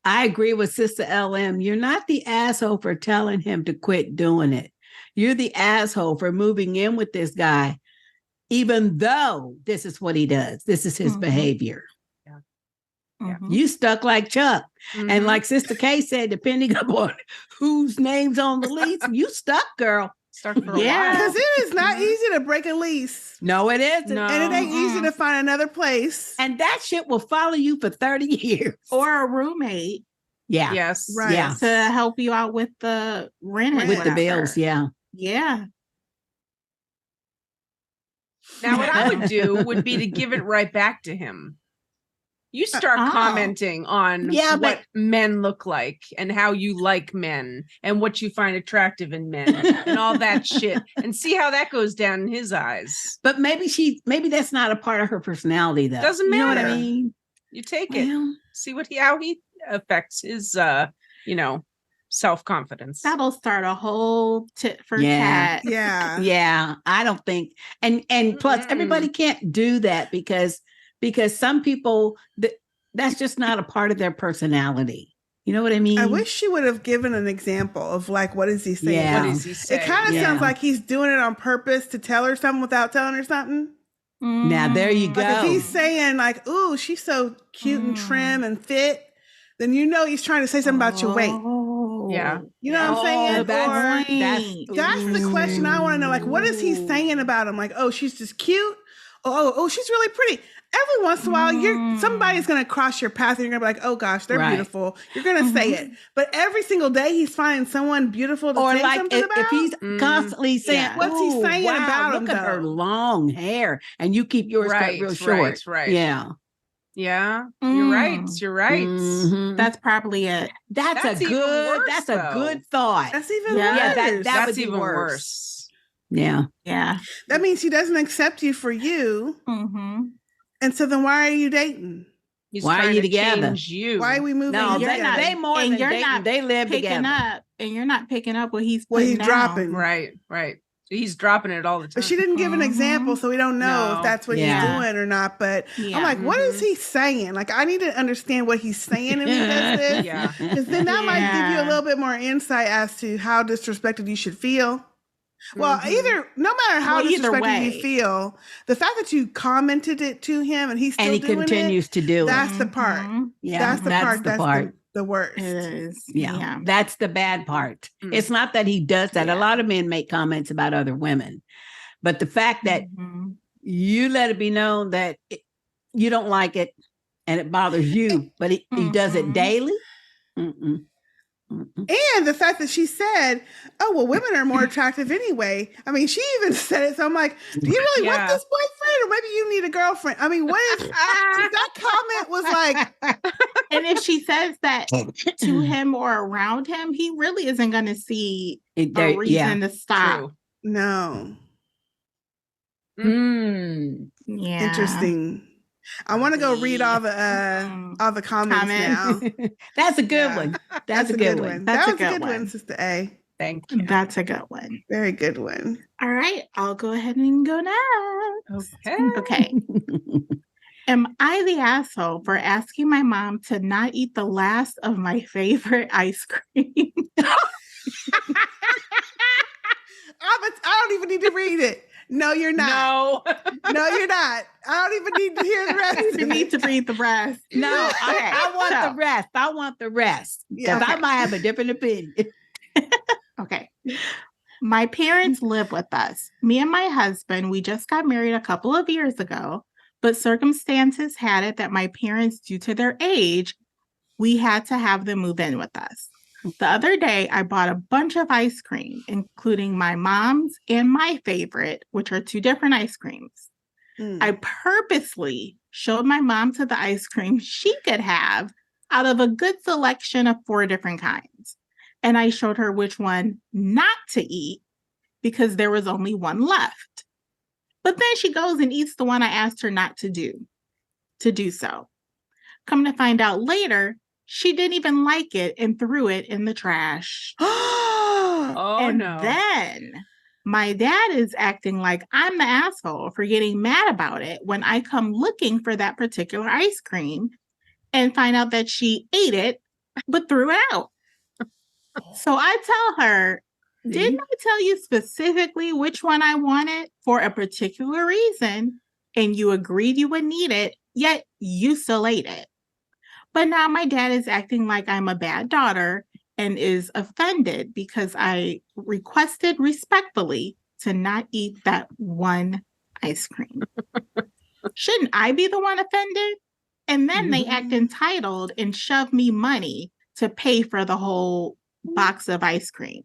I agree with Sister LM. You're not the asshole for telling him to quit doing it. You're the asshole for moving in with this guy, even though this is what he does. This is his behavior. You stuck like Chuck. And like Sister K said, depending upon whose name's on the lease, you stuck, girl.
Stuck for a while.
Because it is not easy to break a lease.
No, it isn't.
No.
And it ain't easy to find another place.
And that shit will follow you for 30 years.
Or a roommate.
Yeah.
Yes.
Right.
Yeah.
To help you out with the rent. or
With the
whatever.
bills. Yeah.
Yeah.
Now, what I would do would be to give it right back to him. You start commenting on what men look like and how you like men and what you find attractive in men and all that shit, and see how that goes down in his eyes.
But maybe that's not a part of her personality, though.
Doesn't matter.
You know what I mean?
You take it. See how he affects his self-confidence.
That'll start a whole tit for tat.
Yeah.
Yeah. I don't think, and plus everybody can't do that because some people, that's just not a part of their personality. You know what I mean?
I wish she would have given an example of like, what is he saying?
Yeah.
What is he saying?
It kind of sounds like he's doing it on purpose to tell her something without telling her something.
Now, there you go.
Like if he's saying like, ooh, she's so cute and trim and fit, then you know he's trying to say something about your weight.
Yeah.
You know what I'm saying? That's the question I want to know. Like, what is he saying about him? Like, oh, she's just cute. Oh, she's really pretty. Every once in a while, somebody's going to cross your path and you're going to be like, oh gosh, they're beautiful. You're going to say it. But every single day he's finding someone beautiful to say something about.
If he's constantly saying,
what's he saying about him,
look at her long hair, and you keep yours cut real short.
Right.
Yeah.
Yeah. You're right. You're right.
Mhm.
That's probably it.
That's
That's
a
even
good.
worse,
That's
though.
a good thought.
That's even
Yeah,
worse.
that would
That's
be
even
worse.
worse.
Yeah.
Yeah.
That means he doesn't accept you for you.
Mm-hmm.
And so then why are you dating?
He's
Why are
trying
you
to
together?
change you.
Why are we moving
No,
in
you're
they,
together?
they more
and
than
you're
dating.
not
They live
picking
together.
up, and you're not picking up what he's
What
putting
he's
down.
dropping.
Right. Right. He's dropping it all the time.
But she didn't give an example,
Mhm.
so we don't know if
No.
that's what
Yeah.
he's doing or not. But
Yeah.
I'm like, what is he saying? Like, I need to understand what he's saying if he does this.
Yeah.
Because then that might give you a
Yeah.
little bit more insight as to how disrespected you should feel. Well,
Mhm.
no matter how
Well, either
disrespected you
way.
feel, the fact that you commented it to him and he's still
And he
doing
continues to do it.
that's the part.
Mhm.
Yeah,
That's the part.
the
That's
part.
the worst.
It is.
Yeah, that's the bad part.
Mm.
It's not that he does that.
Yeah.
A lot of men make comments about other women, but the fact that
Mhm.
you let it be known that you don't like it and it bothers you, but he does it
Mhm.
daily. Mm-mm. Mm-mm.
And the fact that she said, "Oh, well, women are more attractive anyway." I mean, she even said it. So I'm like, "Do you really want
Yeah.
this boyfriend, or maybe you need a girlfriend?" I mean, what if that comment was like,
And if she says that to him or around him, he really isn't going to see a
There-
reason
yeah.
to stop.
True.
"No,
Mm.
Yeah.
interesting." I want to go read all the comments now.
That's a good
Yeah.
one. That's a good one.
That's
That
a
was a
good
good one,
one.
Sister A.
Thank you.
That's a good one.
Very good one.
All right. I'll go ahead and go next.
Okay.
Okay. Am I the asshole for asking my mom to not eat the last of my favorite ice cream?
I don't even need to read it. No, you're not.
No.
No, you're not. I don't even need to hear the rest.
You
of
need
it.
to read the rest.
No, I want
so-
the rest. I want the rest.
Yeah.
Because I might have a different opinion.
Okay. My parents live with us. Me and my husband, we just got married a couple of years ago, but circumstances had it that my parents, due to their age, we had to have them move in with us. The other day, I bought a bunch of ice cream, including my mom's and my favorite, which are two different ice creams.
Mm.
I purposely showed my mom to the ice cream she could have out of a good selection of 4 different kinds. And I showed her which one not to eat because there was only one left. But then she goes and eats the one I asked her not to do so. Come to find out later, she didn't even like it and threw it in the trash.
Oh
and
no.
then my dad is acting like I'm the asshole for getting mad about it when I come looking for that particular ice cream and find out that she ate it but threw it out. So I tell her, didn't I tell you specifically which one I wanted for a particular reason and you agreed you would need it, yet you still ate it? But now my dad is acting like I'm a bad daughter and is offended because I requested respectfully to not eat that one ice cream. Shouldn't I be the one offended? And then they act entitled and shove me money to pay for the whole box of ice cream.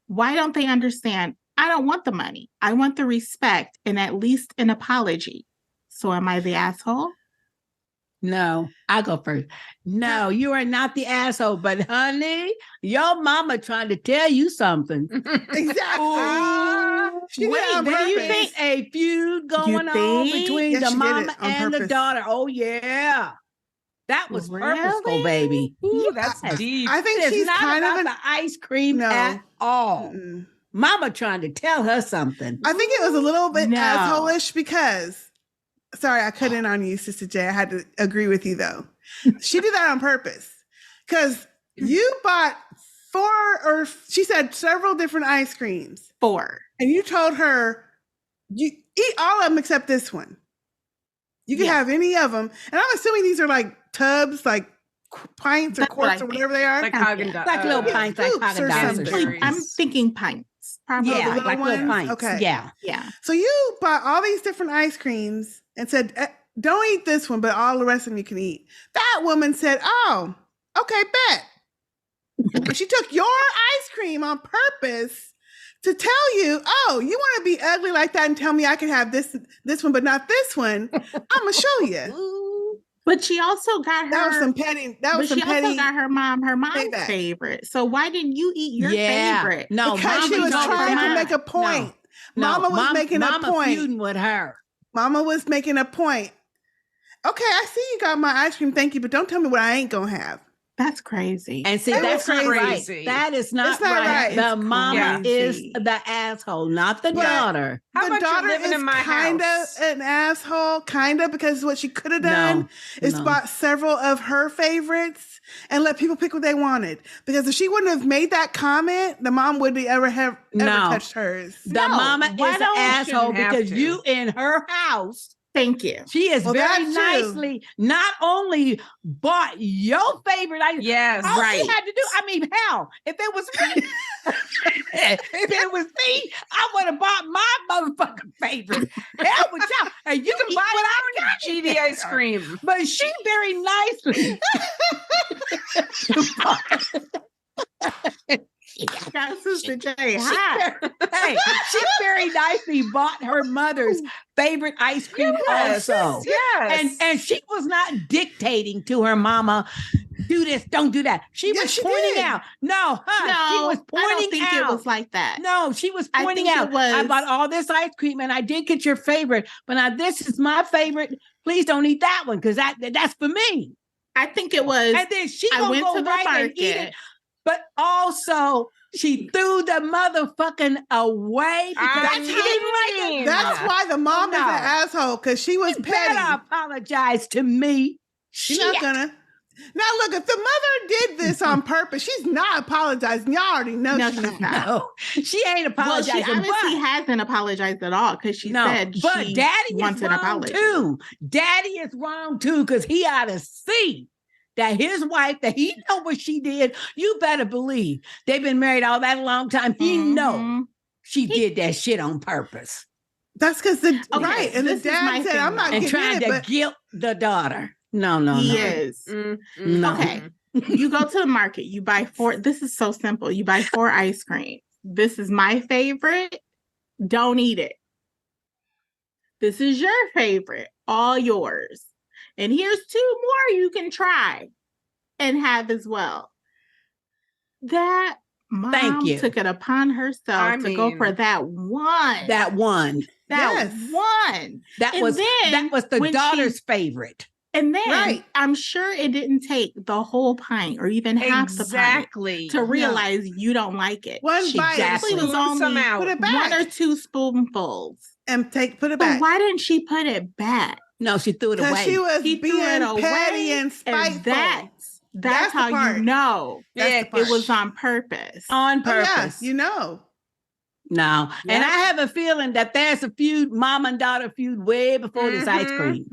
Why don't they understand? I don't want the money. I want the respect and at least an apology. So am I the asshole?
No, I'll go first. No, you are not the asshole, but honey, your mama trying to tell you something.
Exactly. She did it on
Wait, do you
purpose.
think a feud going on
think?
between
Yes,
the
she did
mama
it on
and the
purpose.
daughter? Oh yeah, that was purposeful,
Really?
baby.
Ooh, that's
Yes.
deep.
I think
It's
she's
not
kind
about
of
the ice cream
No.
at all.
Mm-mm.
Mama trying to tell her something.
I think it was a little bit
No.
asshole-ish because, sorry, I cut in on you, Sister J. I had to agree with you though. She did that on purpose because you bought 4 or she said several different ice creams
4.
and you told her you eat all of them except this one. You can
Yeah.
have any of them. And I'm assuming these are like tubs, like pints or
That's what
quarts
I
or whatever they are.
Like
Yeah.
Haagen-Dazs.
Like little
yeah,
pints, like
scoops or
Haagen-Dazs or
something.
something.
I'm thinking pints. Probably.
Yeah,
the little
like little
ones?
pints.
Okay.
Yeah.
Yeah.
So you bought all these different ice creams and said, don't eat this one, but all the rest of them you can eat. That woman said, oh, okay, bet. And she took your ice cream on purpose to tell you, oh, you want to be ugly like that and tell me I can have this one, but not this one. I'm going to show you.
But she also got her.
That was some petty. That was some
But she also
petty.
got her mom's
payback.
favorite. So why didn't you eat your favorite?
No,
Because she was trying to make a point. Mama was making a point.
Feuding with her.
Mama was making a point. Okay, I see you got my ice cream. Thank you, but don't tell me what I ain't gonna have.
That's crazy.
And see,
It
that's
was
not
crazy.
right. That is not,
It's not right.
The
It's
mama is
crazy.
the asshole, not the
But-
daughter.
How
The
about you
daughter
living
is
in my
kind
house?
of an asshole, kind of, because what she could have done is
no.
bought several of her favorites and let people pick what they wanted. Because if she wouldn't have made that comment, the mom wouldn't ever
No.
touched hers.
The
No,
mama
why
is an
don't-
asshole
shouldn't have
because
to.
you in her house.
Thank you.
She is
Well,
very
that's true.
nicely not only bought your favorite item.
Yes.
All
Right.
she had to do, I mean, hell, if it was me, if it was me, I would have bought my motherfucking favorite. Hell with y'all. And you can
Buy
buy what I
your
got
own
you
GD ice
there.
cream.
But she very nicely.
That's Sister J.
She
Hi.
hey, she very nicely bought her mother's favorite ice cream
Yes.
also.
Yes.
And she was not dictating to her mama, do this, don't do that. She
Yes,
was
she
pointing
did.
out. No, huh?
No,
She was
I
pointing
don't think
out.
it was like that.
No, she was
I
pointing
think it
out.
was-
I bought all this ice cream and I did get your favorite, but now this is my favorite. Please don't eat that one because that's for me.
I think it was.
And then she
I
gonna
went
go
to the
right and eat it.
market.
But also, she threw the motherfucking away because
I
she didn't like
mean-
it.
That's why the mom is
no.
an asshole, because she was
You
petty.
better apologize to me.
She's
Shit.
not gonna. Now look, if the mother did this on purpose, she's not apologizing. Y'all already know
No,
she's
she's
not.
not.
No, she ain't
Well, she
apologizing.
obviously
but,
hasn't apologized at all because she
no,
said
but
she
Daddy
wants
is
an
wrong
apology.
too. Daddy is wrong too because he ought to see that his wife, that he know what she did. You better believe they've been married all that long time. He know
Mhm.
she did that shit on purpose
That's because the
Okay,
right and the
this is my
dad said,
thing,
"I'm not
though.
and
getting
trying
it,"
to
but
guilt the daughter. No.
He is.
No.
Okay. You go to the market, you buy 4. This is so simple. You buy 4 ice cream. This is my favorite. Don't eat it. This is your favorite. All yours. And here's 2 more you can try and have as well. That mom
you.
took it upon herself to go
mean,
for that one.
That one.
That
Yes.
one.
That
And
was
then
the
when
daughter's favorite.
And then
Right.
I'm sure it didn't take the whole pint or even half the pint
Exactly.
to realize you don't like it.
one
She
bite,
exactly was
Spoon some
only
out.
put it
1
back
or 2 spoonfuls.
and put it
But
back.
why didn't she put it back?
No, she threw it
Because
away.
she was
She threw
being
it away,
petty and spiteful.
And that's
That's the
how
part.
you know
That's
Yeah,
the part.
it was on purpose.
on
Oh, yeah,
purpose.
you know.
No. And
Yep.
I have a feeling that there's a feud, mom and daughter feud way before this ice cream.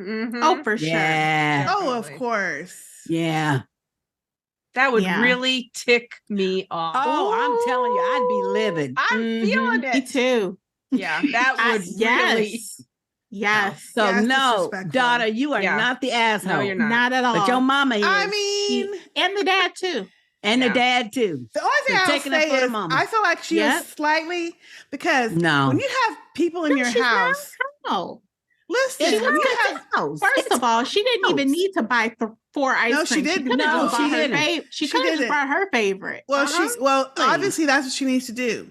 Oh, for sure.
Yeah.
Oh, of
Definitely.
course.
Yeah.
That would
Yeah.
really tick me off.
Oh, I'm telling you, I'd be livid.
I'm feeling
Me
it.
too.
Yeah, that would really.
Yes. Yes.
So
Yeah, it's
no,
disrespectful.
daughter, you are
Yeah.
not the asshole.
No, you're not.
Not at all.
But your mama is.
I mean,
and the dad too.
and
Yeah.
the dad too.
the only thing
So
I'll
taking up
say
for the
is
mama.
I feel like she
Yep.
is slightly, because
No.
when you have people in
No,
your
she's not.
house,
No.
listen,
It's
when you
her
have
house.
First of all, she didn't even
house.
need to buy 4 ice
No,
cream.
she didn't.
coulda
No,
just
she
bought her
didn't.
She
She
could have just
didn't.
bought her favorite.
well,
Please.
obviously that's what she needs to do.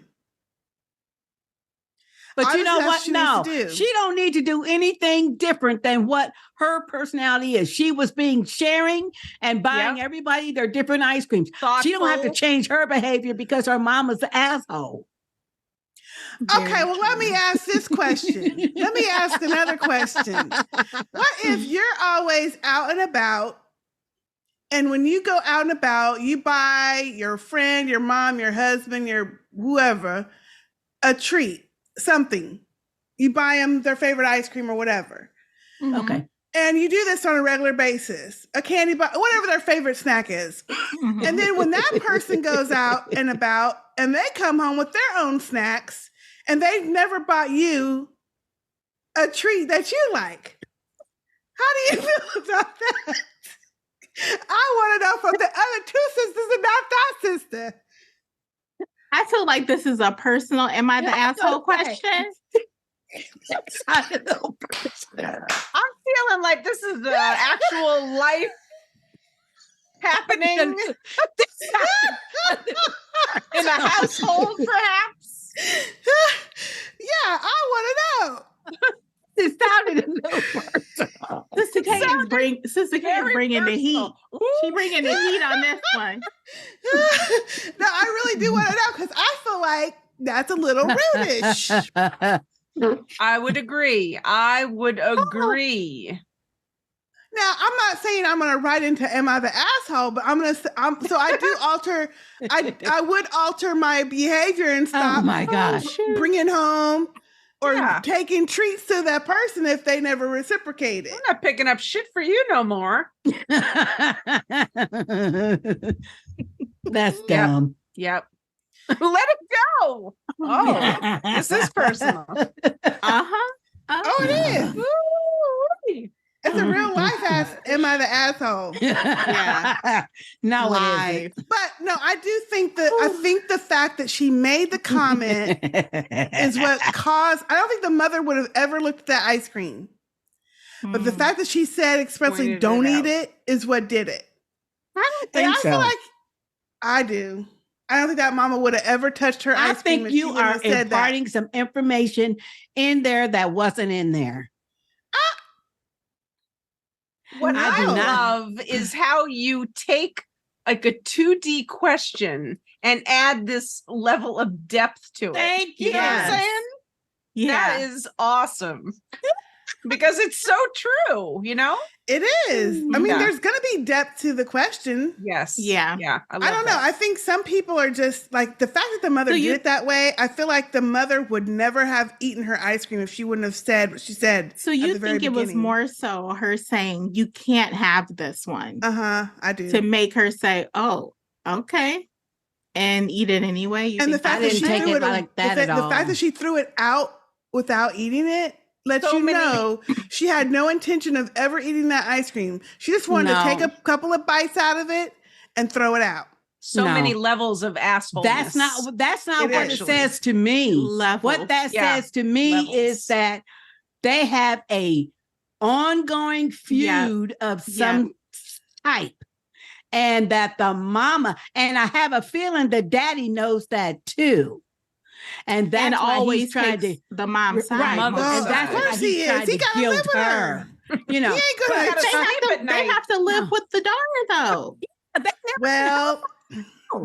But you know
Obviously,
what?
that's
No,
what she needs to do.
she don't need to do anything different than what her personality is. She was being sharing and buying everybody their different ice creams. She don't have to
Thoughtful.
change her behavior because her mama's an asshole.
Okay, well, let me ask this question. Let me ask another question. What if you're always out and about, and when you go out and about, you buy your friend, your mom, your husband, your whoever, a treat, something. You buy them their favorite ice cream or whatever.
Mhm.
Okay.
And you do this on a regular basis, a candy bar, whatever their favorite snack is.
Mhm.
And then when that person goes out and about and they come home with their own snacks and they've never bought you a treat that you like, how do you feel about that? I want to know from the other 2 sisters and not that sister.
I feel like this is a personal, am I the asshole
Okay.
question?
That's not a little person.
I'm feeling like this is the actual life happening in a household, perhaps.
Yeah, I want to know.
It sounded a little personal.
Sister K is bringing the heat. She bringing the heat on this one.
No, I really do want to know because I feel like that's a little rudish.
I would agree.
Now, I'm not saying I'm going to write into "Am I the asshole?" but I'm going to. So I do alter. I would alter my behavior and stop.
Oh my gosh!
Bringing home or taking treats to that person if they never reciprocated.
I'm not picking up shit for you no more.
That's dumb.
Yep. Let it go. Oh, this is personal.
Oh, it is.
Ooh.
It's a real life "Am I the asshole?"
Yeah.
No, it
Live.
isn't.
But no, I do think that the fact that she made the comment is what caused. I don't think the mother would have ever looked at that ice cream. But the fact that she said expressly
Pointed
"don't
it
eat
out.
it" is what did it.
I don't
And
think
I
so.
feel like I do. I don't think that mama would have ever touched her
I
ice cream.
think
if she
you
wouldn't
are
have said that.
imparting some information in there that wasn't in there.
What
I
I,
do not.
love is how you take like a 2D question and add this level of depth to it.
Thank
You know what I'm
Yes.
saying?
Yeah.
That is awesome. Because it's so true, you know?
It is. I mean,
Yeah.
there's going to be depth to the question.
Yes.
Yeah.
Yeah.
I don't know. I think some people are just like the fact that the mother
So
did
you-
it that way. I feel like the mother would never have eaten her ice cream if she wouldn't have said what she said.
So
at
you
the very
think it was
beginning.
more so her saying you can't have this one
I do.
to make her say, "Oh, okay," and eat it anyway. You
And the
think
fact
I
that
didn't
she
take
threw
it
it
like that at
the
all.
fact that she threw it out without eating it lets
So
you
many-
know she had no intention of ever eating that ice cream. She just wanted to take
No.
a couple of bites out of it and throw it out.
so
No.
many levels of asshole.
That's not
It
what
is.
it says to me.
Levels.
What that
Yeah.
says to me
Levels.
is that they have a ongoing feud of some type, and that the mama, and I have a feeling the daddy knows that too, and that's
and
why
always
he's trying
takes
to
the mom's side.
Right.
most
Well,
of
and
the
that's
time.
of
why
course
he's
he is.
trying
He
to
gotta live
guilt
with her.
her. You know,
He ain't
But
gonna.
gotta
they have
sleep
to.
at
They
night.
have to live
No.
with the daughter, though.
Well,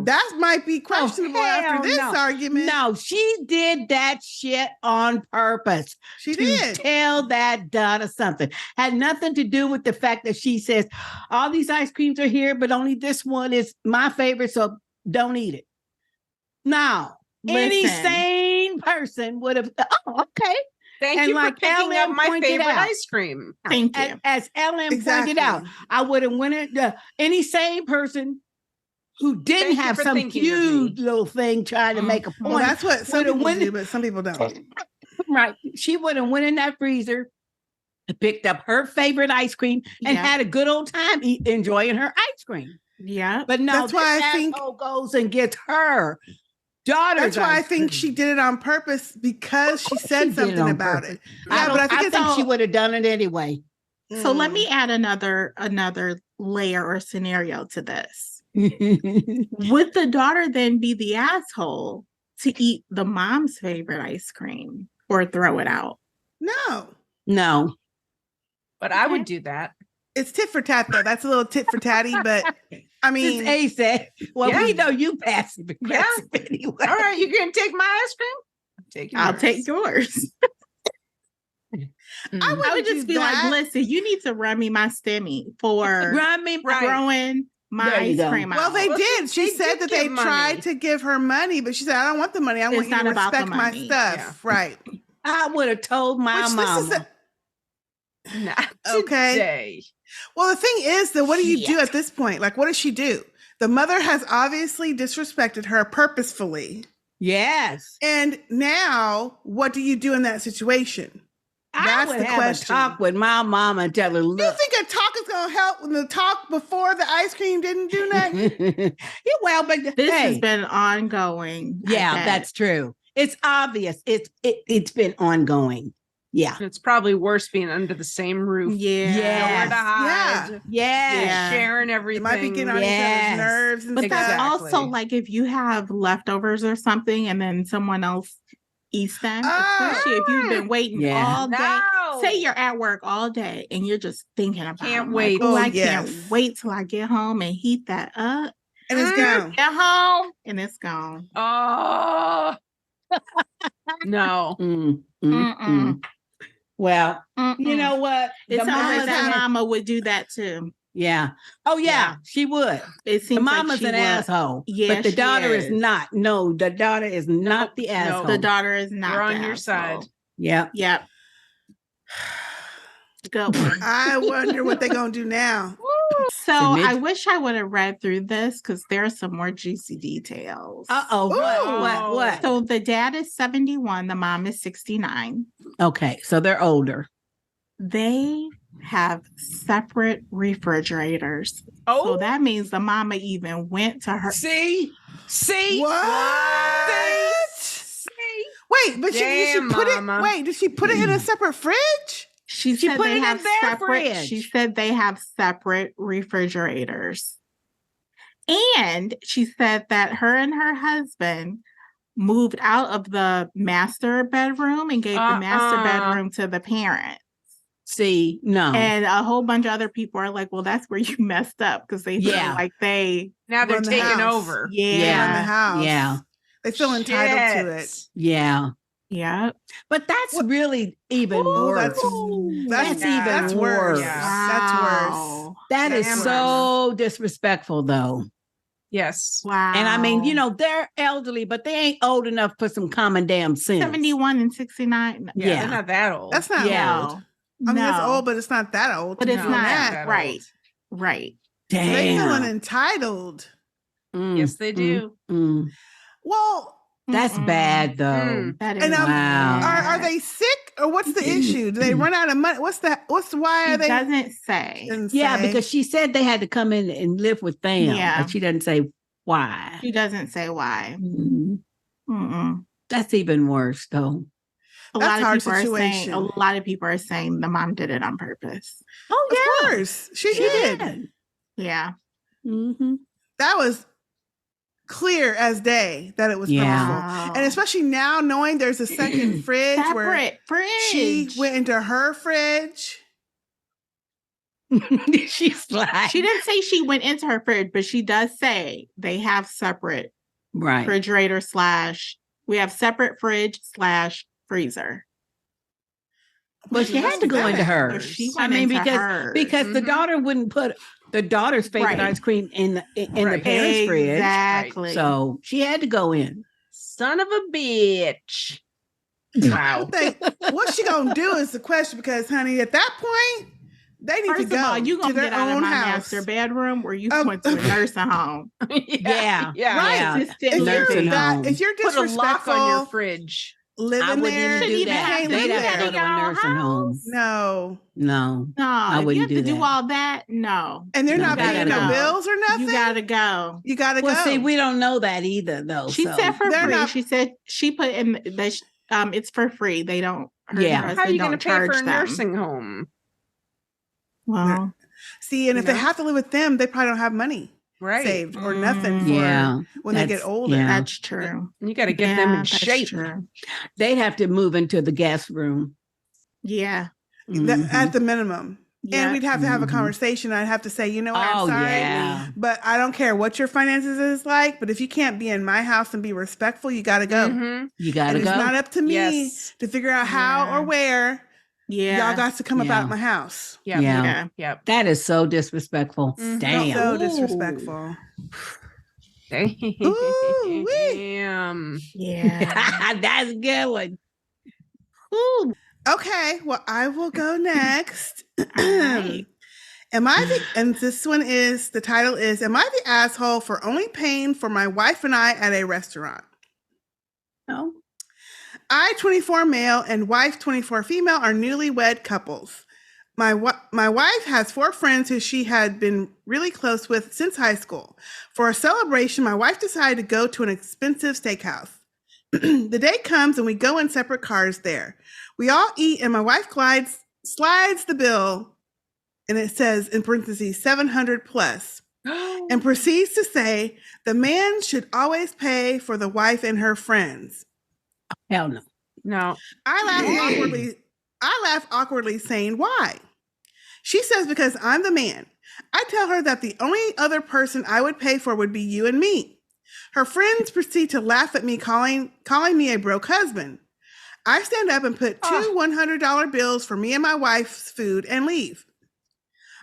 that might be questionable after
hell
this
no.
argument.
No, she did that shit on purpose.
She
to
did.
tell that daughter something. Had nothing to do with the fact that she says, all these ice creams are here, but only this one is my favorite, so don't eat it. Now, any
Listen.
sane person would have, oh, okay.
Thank
And
you
like
for picking
LM
up my
pointed
favorite
out.
ice cream.
Thank you.
As Ellen
Exactly.
pointed out, I would have went in, any sane person who didn't
Thank you
have
for
some
thinking of
cute
me.
little thing trying to make a
Mhm.
point.
Well, that's what some
Would've
people
went-
do, but some people don't.
Right. She would have went in that freezer, picked up her favorite ice cream, and
Yeah.
had a good old time enjoying her ice cream.
Yeah.
But no,
That's why
this
I think-
asshole goes and gets her daughter's
That's why I
ice
think
cream.
she did it on purpose because she
course
said
she did it
something
on
about
purpose.
it. Yeah,
I
but I think it's all.
she would have done it anyway.
So let me add another layer or scenario to this. Would the daughter then be the asshole to eat the mom's favorite ice cream or throw it out?
No,
No.
But I
Okay.
would do that.
it's tit for tat though. That's a little tit for tatty, but I mean,
Since A said, well,
Yeah.
we know you passive aggressive anyway.
All right, you gonna take my ice cream? I'm taking
I'll
yours.
take yours.
Mm.
I would
do
just be
that.
like, listen, you need to run me my stimmy for
Run me,
Right.
throwing my
There you
ice
go.
cream out.
well, they
Well,
did. She
they
said
did
that they
give money.
tried to give her money, but she said, "I don't want the money. I want you
not
to
about the
respect my
money.
stuff."
Yeah.
Right.
I would have told my
Which
mama.
this is
Not
Okay.
today.
well, the thing is that what do you do
Shit.
at this point? Like, what does she do? The mother has obviously disrespected her purposefully,
Yes.
and now what do you do in that situation?
I
That's
would
the
have
question.
a talk with my mama and tell her,
You
look.
think a talk is gonna help when the talk before the ice cream didn't do nothing?
Yeah, well, but
This
hey,
has been ongoing. I
yeah,
bet.
that's true. It's obvious. It's been ongoing. Yeah.
It's probably worse being under the same roof.
Yeah.
Nowhere to hide.
Yeah.
Sharing
It
everything.
might be getting on each
Yes.
other's nerves and
But
stuff.
that's
Exactly.
also like if you have leftovers or something and then someone else eats them, especially if you've been waiting
Yeah.
all day.
No.
Say you're at work all day and you're just thinking about
Can't
them,
wait.
Like, oh,
Oh,
I
yes.
can't wait till I get home and heat that up.
And it's gone.
Get home and it's gone.
Oh. No.
Mm-mm.
Well,
Mm-mm.
you know what?
It
The
sounds like
mama's
that
an-
mama would do that too.
Yeah. Oh, yeah,
Yeah.
she would.
It
The
seems like
mama's
she
an
would.
asshole.
Yeah,
but the
she
daughter is
is.
not. No, the daughter is not the
no.
asshole.
The daughter is not.
We're on
the
your
asshole.
side.
Yeah.
Yep. Good one.
I wonder what they're going to do now.
So
Submit-
I wish I would have read through this because there are some more juicy details.
Uh-oh. What?
So the dad is 71, the mom is 69.
Okay, so they're older.
They have separate refrigerators.
Oh.
So that means the mama even went to her.
See?
What? Wait, but did she
Damn,
put
Mama.
it? Wait, did she put it in a separate fridge?
She
She
said
put
they
it in
have
their
separate.
fridge.
She said they have separate refrigerators. And she said that her and her husband moved out of the master bedroom and gave the master bedroom to the parents.
See, no.
And a whole bunch of other people are like, well, that's where you messed up because they feel
Yeah.
like they,
Now they're
Run the
taking
house.
over.
Run the
yeah,
house.
Yeah.
They feel entitled to it.
Yeah.
yeah.
But that's
What-
really even
Oh,
worse.
that's
Yeah.
even
that's worse.
worse.
Yeah.
That's worse.
Wow.
That is
Damn.
so disrespectful, though.
Yes.
Wow.
And I mean, you know, they're elderly, but they ain't old enough for some common damn sense.
71 and 69.
Yeah,
Yeah.
they're not that old.
That's not
Yeah.
old. I mean, it's
No.
old, but it's not that old.
But
to
it's
be
No,
not.
doing
not
that.
that
Right. Right.
Damn.
They feeling entitled.
Mm,
Yes, they do.
mm.
Well,
That's
Mm-mm.
bad, though.
Mm.
That is
and
Wow.
bad.
are they sick or what's the issue? Do they run out of money? Why
She
are they?
doesn't say.
Didn't
Yeah,
say.
because she said they had to come in and live with them.
Yeah.
But she doesn't say why.
She doesn't say why.
Mm.
Mm-mm.
That's even worse, though.
A
That's
lot of
hard
people are saying.
situation.
A lot of people are saying the mom did it on purpose.
Oh,
of
yeah.
course, she did.
Yeah.
Mm-hmm.
That was clear as day that it was
Yeah.
purposeful.
Wow.
And especially now knowing there's a second fridge where
Separate fridge.
she went into her fridge.
She's like,
She didn't say she went into her fridge, but she does say they have separate
right.
refrigerator / we have separate fridge / freezer.
But she had to go into
So
hers.
she
I
went
mean,
into
because
hers.
the
Mhm.
daughter wouldn't put the daughter's favorite
Right.
ice cream in the
Right.
parents' fridge.
Exactly.
So she had to go in.
Son of a bitch. Wow.
What she gonna do is the question, because honey, at that point, they need
First
to go
of all, you
to
gonna
their
get out of
own
my
house.
master bedroom or you
Oh,
went to a nursing home.
Yeah.
Yeah.
Right.
Yeah.
Assisted
If
Nursing
you're,
home.
if you're
Put a lock on your
disrespectful,
fridge.
I
living
wouldn't
there,
even do
even
that.
have
can't
They'd
live
have to go
there.
to a nursing home.
No,
No.
No, if you
wouldn't
have to
do
do
that.
all that, no.
and they're
No,
not
they
paying
gotta
no
go.
bills or nothing.
You gotta go.
You gotta
Well,
go.
see, we don't know that either, though.
She
so.
said for
They're
free.
not-
She said she put in that it's for free. They don't. Her
Yeah.
husband
How are you going
don't
to pay for
charge
a
them.
nursing home?
Well,
See, and if
You
they
know?
have to live with them, they probably don't have money
Right.
saved or nothing for
Yeah.
when they get
That's-
older.
yeah.
that's true.
You got to get them in
that's
shape.
True.
They'd have to move into the guest room.
Yeah.
Mhm.
At the minimum.
Yeah.
And we'd have to have a
Mhm.
conversation. I'd have to say, you know what,
Oh,
I'm sorry,
yeah.
but I don't care what your finances is like. But if you can't be in my house and be respectful, you got to go.
Mhm.
You got
And
to
it's
go.
not up to me
Yes.
to figure out how
Yeah.
or where
Yeah.
y'all got to come
Yeah.
about my house.
Yep.
Yeah.
Yeah.
Yep.
That is so disrespectful.
Mhm.
Damn.
So
Ooh.
disrespectful. Ooh-wee.
Damn.
Yeah.
That's a good one.
Ooh.
Okay, well, I will go next.
right.
Am I the, and this one is, the title is, Am I the asshole for only paying for my wife and I at a restaurant?
No.
I, 24 male, and wife, 24 female, are newlywed couples. My wife has 4 friends who she had been really close with since high school. For a celebration, my wife decided to go to an expensive steakhouse. The day comes and we go in separate cars there. We all eat and my wife slides the bill and it says in parentheses 700 plus and proceeds to say the man should always pay for the wife and her friends.
Hell no.
No.
I laugh awkwardly saying, why? She says, because I'm the man. I tell her that the only other person I would pay for would be you and me. Her friends proceed to laugh at me, calling me a broke husband. I stand up and put two $100 bills for me and my wife's food and leave.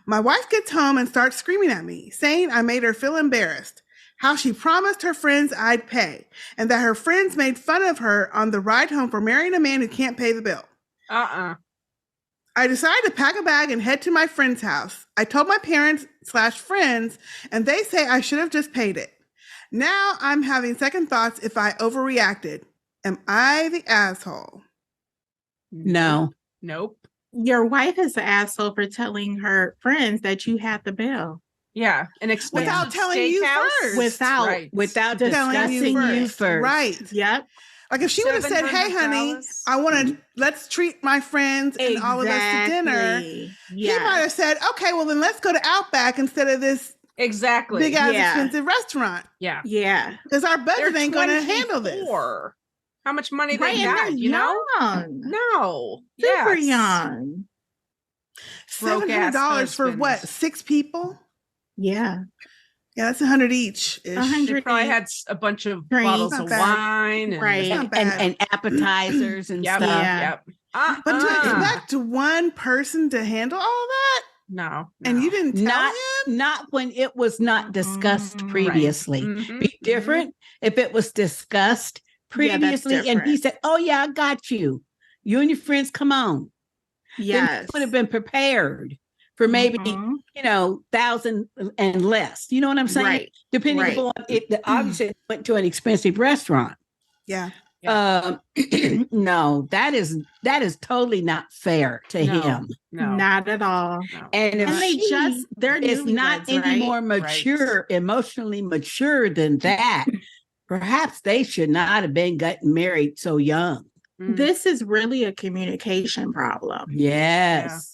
My wife gets home and starts screaming at me, saying I made her feel embarrassed, how she promised her friends I'd pay, and that her friends made fun of her on the ride home for marrying a man who can't pay the bill. I decided to pack a bag and head to my friend's house. I told my parents/friends, and they say I should have just paid it. Now I'm having second thoughts if I overreacted. Am I the asshole?
No.
Nope.
Your wife is the asshole for telling her friends that you had the bill.
Yeah. An expensive
Without telling you
steakhouse.
first.
Without
Telling
discussing you first.
Right.
Yep.
Like if she would have said, hey, honey, let's treat my friends and all of us to dinner. He might have said, okay, well then let's go to Outback instead of this big ass expensive restaurant.
Yeah.
Yeah.
Because our budget ain't going to handle this.
How much money they got, you know? No.
Super young.
$700 for what? 6 people?
Yeah.
Yeah, that's 100 each.
They probably had a bunch of bottles of wine
and appetizers and stuff.
Yep.
But to expect one person to handle all that?
No.
And you didn't tell him?
Not when it was not discussed previously. Be different if it was discussed previously and he said, oh yeah, I got you. You and your friends, come on.
Yes.
Would have been prepared for maybe, 1,000 and less. You know what I'm saying?
Right.
Depending upon it, obviously it went to an expensive restaurant.
Yeah.
No, that is totally not fair to him.
No,
not at all.
No.
And if
they're
is not any more mature, emotionally mature than that, perhaps they should not have been getting married so young.
This is really a communication problem.
Yes.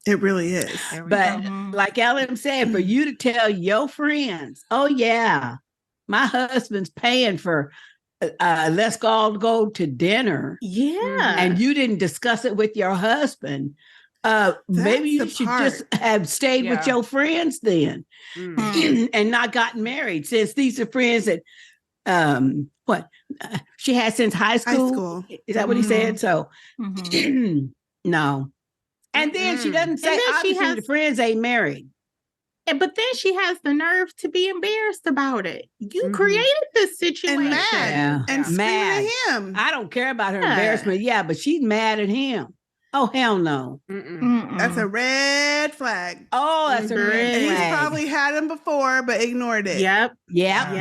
It really is.
But like Ellen said, for you to tell your friends, oh yeah, my husband's paying for let's all go to dinner.
Yeah.
And you didn't discuss it with your husband. Maybe you should just have stayed with your friends then and not gotten married, since these are friends that she had since high school. Is that what he said? So no. And then she doesn't say obviously the friends ain't married.
But then she has the nerve to be embarrassed about it. You created this situation.
And mad. And mad at him.
I don't care about her embarrassment. Yeah, but she's mad at him. Oh, hell no.
That's a red flag.
Oh, that's a red flag.
He's probably had him before, but ignored it.
Yep.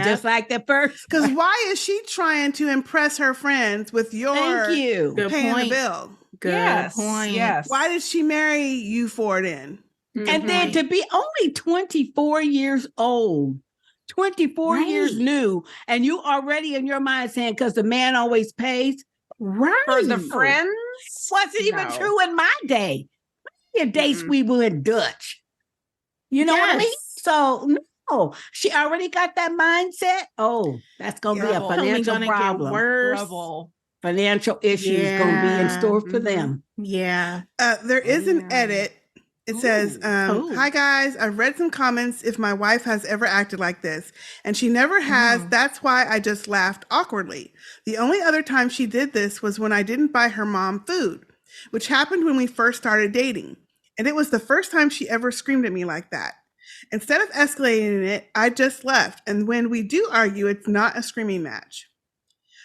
Just like the first.
Because why is she trying to impress her friends with your paying the bill?
Good point.
Yes.
Why did she marry you for then?
And then to be only 24 years old, 24 years new, and you already in your mind saying, because the man always pays.
Right.
For the friends?
Wasn't even true in my day. In days we went Dutch. You know what I mean? So no, she already got that mindset. Oh, that's gonna be a financial problem. Financial issues gonna be in store for them.
Yeah.
There is an edit. It says, hi guys, I've read some comments if my wife has ever acted like this, and she never has. That's why I just laughed awkwardly. The only other time she did this was when I didn't buy her mom food, which happened when we first started dating. And it was the first time she ever screamed at me like that. Instead of escalating it, I just left. And when we do argue, it's not a screaming match.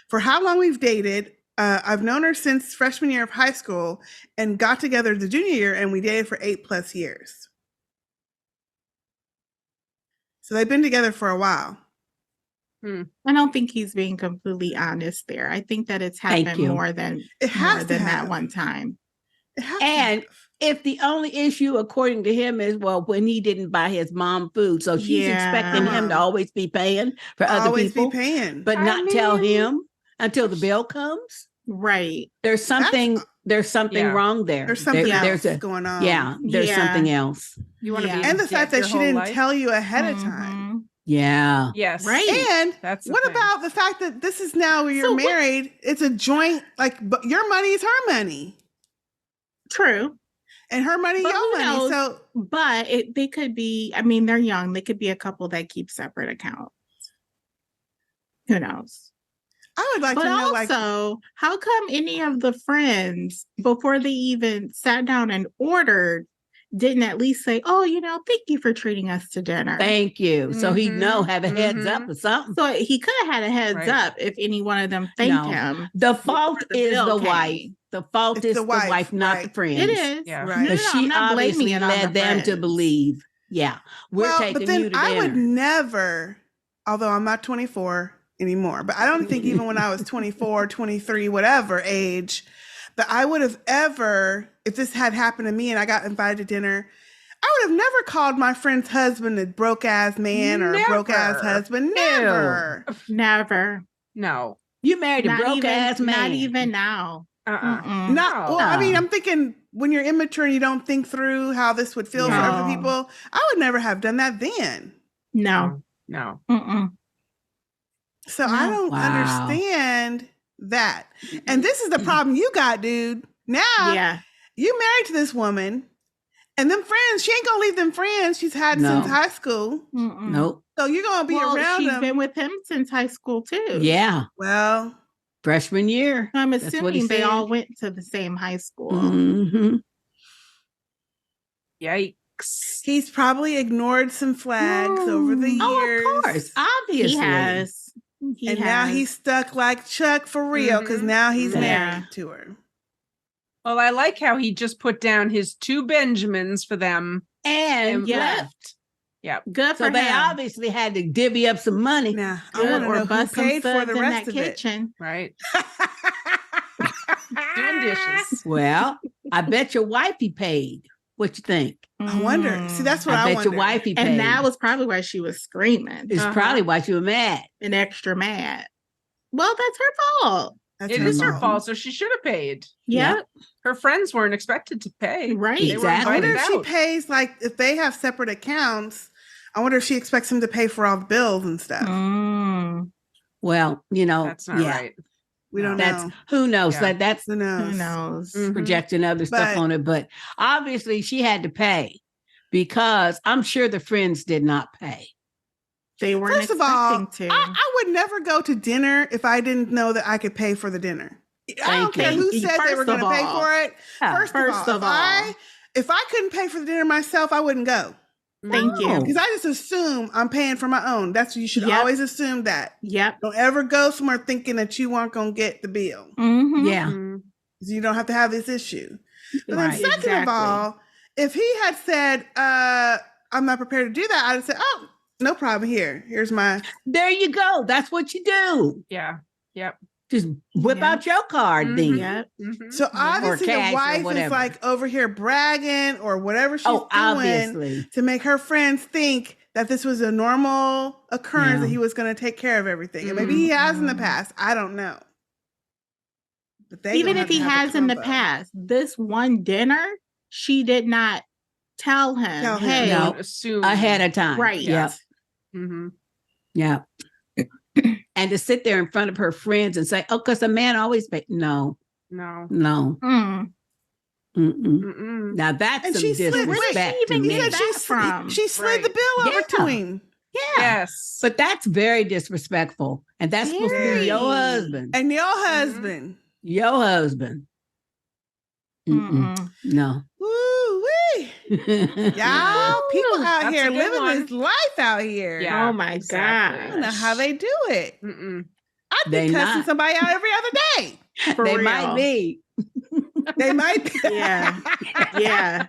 For how long we've dated, I've known her since freshman year of high school and got together the junior year, and we dated for 8+ years. So they've been together for a while.
I don't think he's being completely honest there. I think that it's happened more than that one time.
if the only issue, according to him, is when he didn't buy his mom food, so she's expecting him to always be paying for other people,
be paying,
but not tell him until the bill comes.
Right.
There's something wrong there.
There's something else going on.
Yeah, there's something else.
You want to be
and the fact that she didn't tell you ahead of time.
Yeah.
Yes.
Right.
And what about the fact that this is now where you're married? It's a joint, like, but your money is her money.
True.
And her money, your money. So,
but they could be, I mean, they're young. They could be a couple that keep separate accounts. Who knows?
I would like to know,
also, how come any of the friends, before they even sat down and ordered, didn't at least say, "Oh, thank you for treating us to dinner.
Thank you." So he'd have a heads up or something.
So he could have had a heads up if any one of them thanked him.
The fault is the wife. The fault is the wife, not the friends.
It is.
Yeah.
Right.
Because she obviously led them to believe. Yeah. We're taking
but then
you to
I
dinner.
would never, although I'm not 24 anymore, but I don't think even when I was 24, 23, whatever age, that I would have ever, if this had happened to me and I got invited to dinner, I would have never called my friend's husband a broke ass man or a broke ass husband. Never.
Never.
No.
You married a broke ass man.
Not even now.
I mean, I'm thinking when you're immature and you don't think through how this would feel for other people, I would never have done that then.
No.
So I don't understand that. And this is the problem you got, dude. Now, you married to this woman, and them friends, she ain't gonna leave them friends she's had since high school.
Nope.
So you're gonna be around
she's
them.
Been with him since high school too.
Yeah.
Well,
freshman year.
I'm assuming they all went to the same high school.
Mm-hmm.
Yikes.
He's probably ignored some flags over the years.
Oh, of course. Obviously.
He has.
Now he's stuck like Chuck for real, because now he's married to her.
Well, I like how he just put down his 2 Benjamins for them
and left.
Yeah,
good for
him. So they obviously had to divvy up some money.
Now, I want to know who paid for the rest of
kitchen.
it.
Right. Doing dishes.
Well, I bet your wifey paid. What you think?
I wonder. See, that's what I
bet
wonder.
your wifey paid.
And that was probably why she was screaming.
It's probably why she was mad.
And extra mad. Well, that's her fault.
It is her fault, so she should have paid.
Yeah.
Her friends weren't expected to pay.
Right.
Exactly.
I wonder if she pays, like, if they have separate accounts, I wonder if she expects him to pay for all the bills and stuff.
Well,
that's not right.
We don't know.
Who knows?
Yeah.
That's
who knows?
Projecting other stuff on it. But obviously she had to pay because I'm sure the friends did not pay.
They weren't
First of all,
expecting to.
I would never go to dinner if I didn't know that I could pay for the dinner. I don't care who said they were going to pay for it. First of all, if I couldn't pay for the dinner myself, I wouldn't go.
Thank you.
Because I just assume I'm paying for my own. That's what you should always assume that.
Yep.
Don't ever go somewhere thinking that you weren't going to get the bill.
Yeah.
You don't have to have this issue. But then second of all, if he had said, I'm not prepared to do that, I'd have said, oh, no problem here. Here's my.
There you go. That's what you do.
Yeah. Yep.
Just whip out your card then.
Yep.
So obviously the wife is like over here bragging or whatever she's doing to make her friends think that this was a normal occurrence, that he was going to take care of everything. And maybe he has in the past. I don't know. But
even if he has in the past, this one dinner, she did not tell him, hey,
assume
ahead of time.
Right.
Yep. Yeah. And to sit there in front of her friends and say, oh, because a man always pays. No. Now that's some disrespect to me.
She slid the bill over to him.
Yeah.
Yes.
But that's very disrespectful. And that's supposed to be your husband.
And your husband.
Your husband. No.
Woo-wee. Y'all, people out here living this life out here.
Yeah, oh my God.
I don't know how they do it. I'd be cussing somebody out every other day.
They might be.
They might be.
Yeah.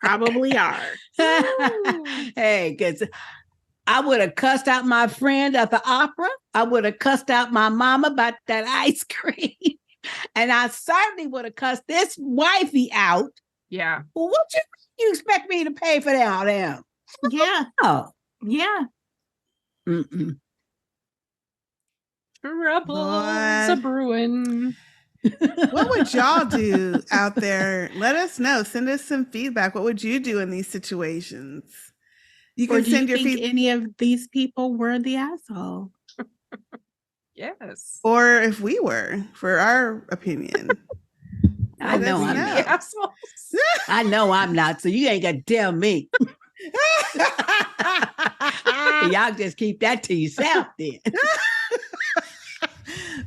Probably are.
Hey, because I would have cussed out my friend at the opera. I would have cussed out my mama about that ice cream. And I certainly would have cussed this wifey out
Yeah.
Well, what you expect me to pay for that? Them?
Yeah.
Oh,
Yeah.
mm-mm.
Troubles
Boy.
a brewing.
What would y'all do out there? Let us know. Send us some feedback. What would you do in these situations? You
Or
can
do you
send your
think
feedback.
any of these people were the asshole?
Yes.
Or if we were, for our opinion.
I know I'm not.
The assholes.
I know I'm not. So you ain't got to tell me. Y'all just keep that to yourself then.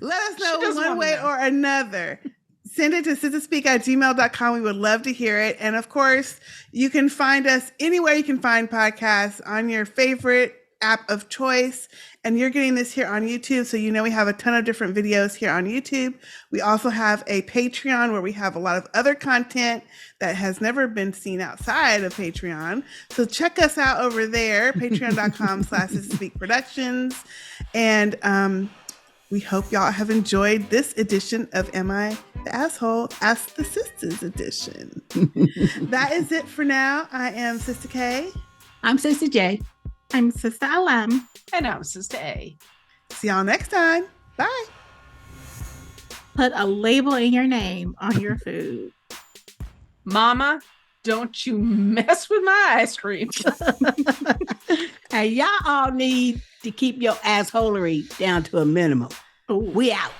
Let us
She
know
doesn't
one
wanna
way
know.
or another. Send it to sistahspeak@gmail.com. We would love to hear it. And of course, you can find us anywhere you can find podcasts on your favorite app of choice. And you're getting this here on YouTube. So you know we have a ton of different videos here on YouTube. We also have a Patreon where we have a lot of other content that has never been seen outside of Patreon. So check us out over there, patreon.com/sistahspeakproductions. And we hope y'all have enjoyed this edition of Am I the Asshole? Ask the Sistahs edition. That is it for now. I am Sister K.
I'm Sister J.
I'm Sister LM.
And I'm Sistah A.
See y'all next time. Bye.
Put a label in your name on your food.
Mama, don't you mess with my ice cream.
And y'all all need to keep your assholery down to a minimum.
Ooh.
We out.